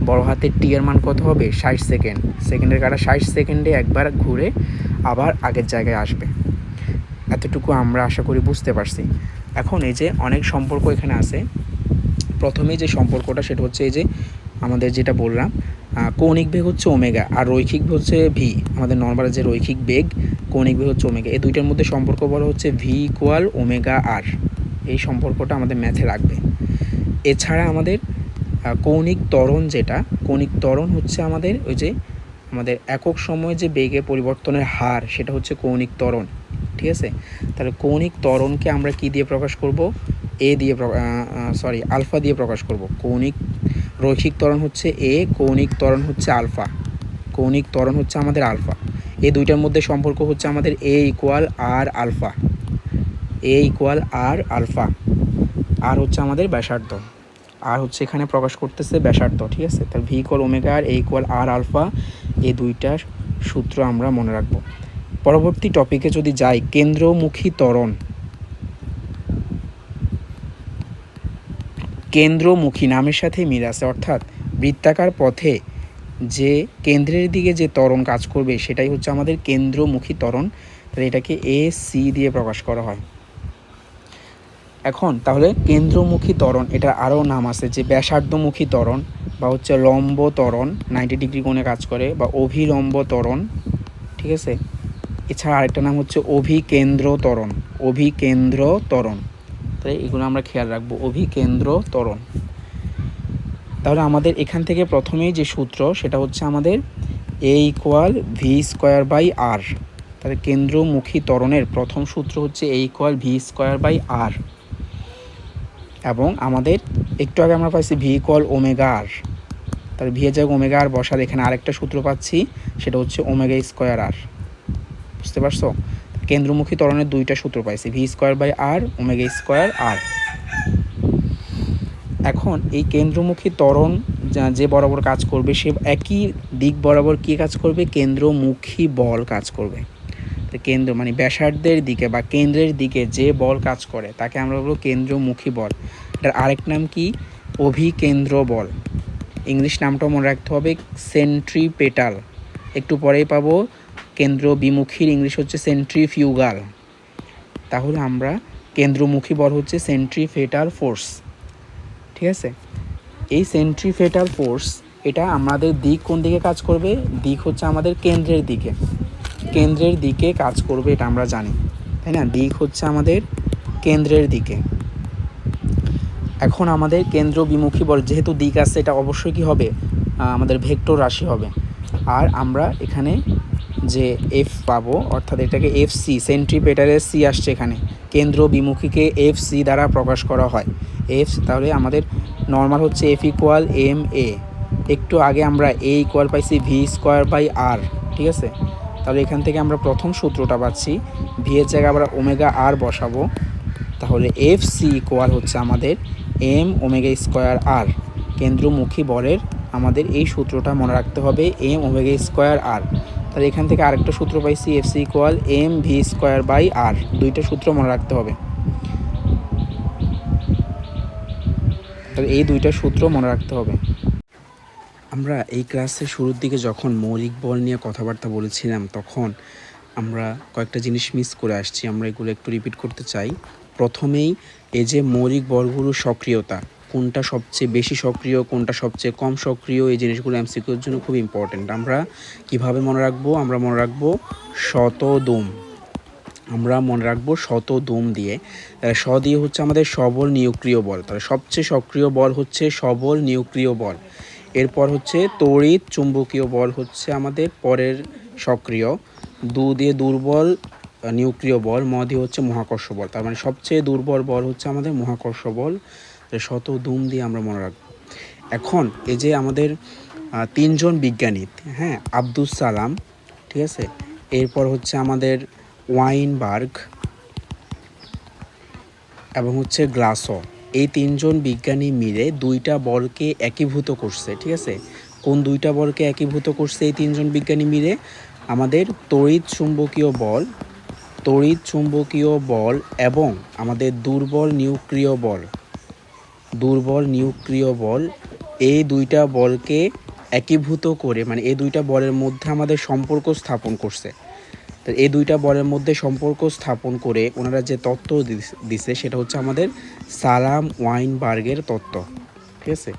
[SPEAKER 1] বড় হাতের টি এর মান কত হবে, 60 সেকেন্ড। সেকেন্ডের কাঁটা 60 সেকেন্ডে একবার ঘুরে আবার আগের জায়গায় আসবে। এতটুকু আমরা আশা করি বুঝতে পারছি। এখন এই যে অনেক সম্পর্ক এখানে আছে, প্রথমে যে সম্পর্কটা সেটা হচ্ছে এই যে আমাদের যেটা বললাম, কৌণিক বেগ হচ্ছে ওমেগা আর রৈখিক বেগ হচ্ছে ভি। আমাদের নর্মাল যে রৈখিক বেগ, কৌণিক বেগ হচ্ছে ওমেগা, এই দুইটার মধ্যে সম্পর্ক বলা হচ্ছে ভি ইকুয়াল ওমেগা আর। এই সম্পর্কটা আমাদের ম্যাথে লাগবে। এছাড়া আমাদের কৌণিক ত্বরণ, যেটা কৌণিক ত্বরণ হচ্ছে আমাদের ওই যে আমাদের একক সময়ে যে বেগে পরিবর্তনের হার, সেটা হচ্ছে কৌণিক ত্বরণ, ঠিক আছে? তাহলে কৌণিক ত্বরণকে আমরা কি দিয়ে প্রকাশ করব, এ দিয়ে আলফা দিয়ে প্রকাশ করব। কৌণিক রৈখিক ত্বরণ হচ্ছে এ, কৌণিক ত্বরণ হচ্ছে আলফা, কৌণিক ত্বরণ হচ্ছে আমাদের আলফা। এই দুইটার মধ্যে সম্পর্ক হচ্ছে আমাদের এ ইকুয়াল আর আলফা, এ ইকুয়াল আর আলফা। আর হচ্ছে আমাদের ব্যাসার্ধ, আর হচ্ছে এখানে প্রকাশ করতেছে ব্যাসার্ধ, ঠিক আছে? তাহলে ভি ইকুয়াল ওমেগা আর, এ ইকুয়াল আর আলফা, এই দুইটার সূত্র আমরা মনে রাখবো। পরবর্তী টপিকে যদি যাই, কেন্দ্রমুখী ত্বরণ। কেন্দ্রমুখী নামের সাথে মিল আছে, অর্থাৎ বৃত্তাকার পথে যে কেন্দ্রের দিকে যে ত্বরণ কাজ করবে সেটাই হচ্ছে আমাদের কেন্দ্রমুখী ত্বরণ। তাহলে এটাকে এ সি দিয়ে প্রকাশ করা হয়। এখন তাহলে কেন্দ্রমুখী ত্বরণ, এটা আরও নাম আছে, যে ব্যাসার্ধমুখী ত্বরণ বা হচ্ছে লম্ব ত্বরণ, 90 ডিগ্রি কোণে কাজ করে, বা অভিলম্ব ত্বরণ, ঠিক আছে? এছাড়া আরেকটা নাম হচ্ছে অভিকেন্দ্র ত্বরণ, অভিকেন্দ্র ত্বরণ। তাই এগুলো আমরা খেয়াল রাখবো, অভিকেন্দ্র ত্বরণ। তাহলে আমাদের এখান থেকে প্রথমেই যে সূত্র সেটা হচ্ছে আমাদের এ ইকুয়াল ভি স্কোয়ার বাই আর। তাহলে কেন্দ্রমুখী ত্বরণের প্রথম সূত্র হচ্ছে এ ইকুয়াল ভি স্কোয়ার বাই আর, এবং আমাদের একটু আগে আমরা পাইছি ভি ইকুয়াল ওমেগা আর। তাহলে ভি এর জায়গায় ওমেগা আর বসালে এখানে আরেকটা সূত্র পাচ্ছি, সেটা হচ্ছে ওমেগা স্কোয়ার আর। বুঝতে পারছো? কেন্দ্রমুখী ত্বরণের দুইটা সূত্র পাইছি, V square by R, omega square R. এখন এই কেন্দ্রমুখী ত্বরণ যে বরাবর কাজ করবে সে একই দিক বরাবর কী কাজ করবে, কেন্দ্রমুখী বল কাজ করবে। কেন্দ্র মানে ব্যাসার্ধের দিকে বা কেন্দ্রের দিকে যে বল কাজ করে তাকে আমরা বলবো কেন্দ্রমুখী বল। এটার আরেক নাম কি, অভিকেন্দ্র বল। ইংলিশ নামটাও মনে রাখতে হবে, সেন্ট্রিপেটাল। একটু পরেই পাবো কেন্দ্র বিমুখীর ইংলিশ হচ্ছে সেন্ট্রিফিউগাল। তাহলে আমরা কেন্দ্রমুখী বল হচ্ছে সেন্ট্রিপেটাল ফোর্স, ঠিক আছে? এই সেন্ট্রিপেটাল ফোর্স, এটা আমাদের দিক কোন দিকে কাজ করবে, দিক হচ্ছে আমাদের কেন্দ্রের দিকে, কেন্দ্রের দিকে কাজ করবে, এটা আমরা জানি, তাই না? দিক হচ্ছে আমাদের কেন্দ্রের দিকে। এখন আমাদের কেন্দ্র বিমুখী বল যেহেতু দিক আছে, এটা অবশ্যই কী হবে, আমাদের ভেক্টর রাশি হবে। আর আমরা এখানে যে এফ পাবো, অর্থাৎ এটাকে এফ সি, সেন্ট্রিপেটালের সি আসছে এখানে, কেন্দ্র বিমুখীকে এফ সি দ্বারা প্রকাশ করা হয়, এফ। তাহলে আমাদের নর্মাল হচ্ছে এফ ইকুয়াল এম এ। একটু আগে আমরা এ ইকুয়াল পাইছি ভি স্কোয়ার বাই আর, ঠিক আছে? তাহলে এখান থেকে আমরা প্রথম সূত্রটা পাচ্ছি, ভি এর জায়গায় আমরা ওমেগা আর বসাবো, তাহলে এফ সি ইকুয়াল হচ্ছে আমাদের এম ওমেগা স্কোয়ার আর। কেন্দ্রমুখী বলের আমাদের এই সূত্রটা মনে রাখতে হবে, এম ওমেগা স্কোয়ার আর। তাহলে এখান থেকে আরেকটা সূত্র পাইছি, F C equal M V square by R. দুইটা সূত্র মনে রাখতে হবে। তাহলে এই দুইটা সূত্র মনে রাখতে হবে। আমরা এই ক্লাসের শুরুর দিকে যখন মৌলিক বল নিয়ে কথাবার্তা বলেছিলাম তখন আমরা কয়েকটা জিনিস মিস করে আসছি, আমরা এগুলো একটু রিপিট করতে চাই। প্রথমেই এই যে মৌলিক বলগুলোর সক্রিয়তা, কোনটা সবচেয়ে বেশি সক্রিয়, কোনটা সবচেয়ে কম সক্রিয়, এই জিনিসগুলো এমসিকিউর জন্য খুব ইম্পর্টেন্ট। আমরা কিভাবে মনে রাখবো? আমরা মনে রাখবো শতদম। আমরা মনে রাখবো শতদম দিয়ে। তাহলে শ দিয়ে হচ্ছে আমাদের সবল নিউক্লিয় বল। তাহলে সবচেয়ে সক্রিয় বল হচ্ছে সবল নিউক্লিয় বল। এরপর হচ্ছে তড়িৎ চুম্বকীয় বল হচ্ছে আমাদের পরের সক্রিয়। দু দিয়ে দুর্বল নিউক্লিয় বল, ম দিয়ে হচ্ছে মহাকর্ষ বল। তার মানে সবচেয়ে দুর্বল বল হচ্ছে আমাদের মহাকর্ষ বল। শতদম দিয়ে আমরা মনে রাখবো। এখন এই যে আমাদের তিনজন বিজ্ঞানী, হ্যাঁ, আব্দুস সালাম, ঠিক আছে, এরপর হচ্ছে আমাদের ওয়াইনবার্গ এবং হচ্ছে গ্লাসো, এই তিনজন বিজ্ঞানী মিলে দুইটা বলকে একীভূত করছে, ঠিক আছে। কোন দুইটা বলকে একীভূত করছে এই তিনজন বিজ্ঞানী মিলে? আমাদের তড়িৎ চুম্বকীয় বল এবং আমাদের দুর্বল নিউক্লিয় বল, এই দুইটা বলকে একীভূত করে, মানে এই দুইটা বলের মধ্যে আমাদের সম্পর্ক স্থাপন করছে। তো এই দুইটা বলের মধ্যে সম্পর্ক স্থাপন করে ওনারা যে তত্ত্ব দিছে সেটা হচ্ছে আমাদের সালাম ওয়াইনবার্গের তত্ত্ব, ঠিক আছে।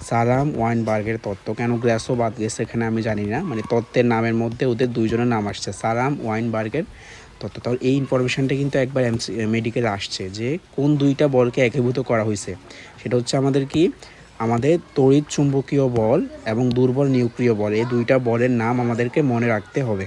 [SPEAKER 1] সালাম ওয়াইনবার্গের তত্ত্ব। কেন গ্লাসো বাদ গেছে এখানে আমি জানি না, মানে তত্ত্বের নামের মধ্যে ওদের দুইজনের নাম আসছে, সালাম ওয়াইনবার্গের তত্ত্ব। তাহলে এই ইনফরমেশনটা কিন্তু একবার মেডিকেলে আসছে যে কোন দুইটা বলকে একীভূত করা হয়েছে। সেটা হচ্ছে আমাদের কি, আমাদের তড়িৎ চুম্বকীয় বল এবং দুর্বল নিউক্লিয় বল, এই দুইটা বলের নাম আমাদেরকে মনে রাখতে হবে।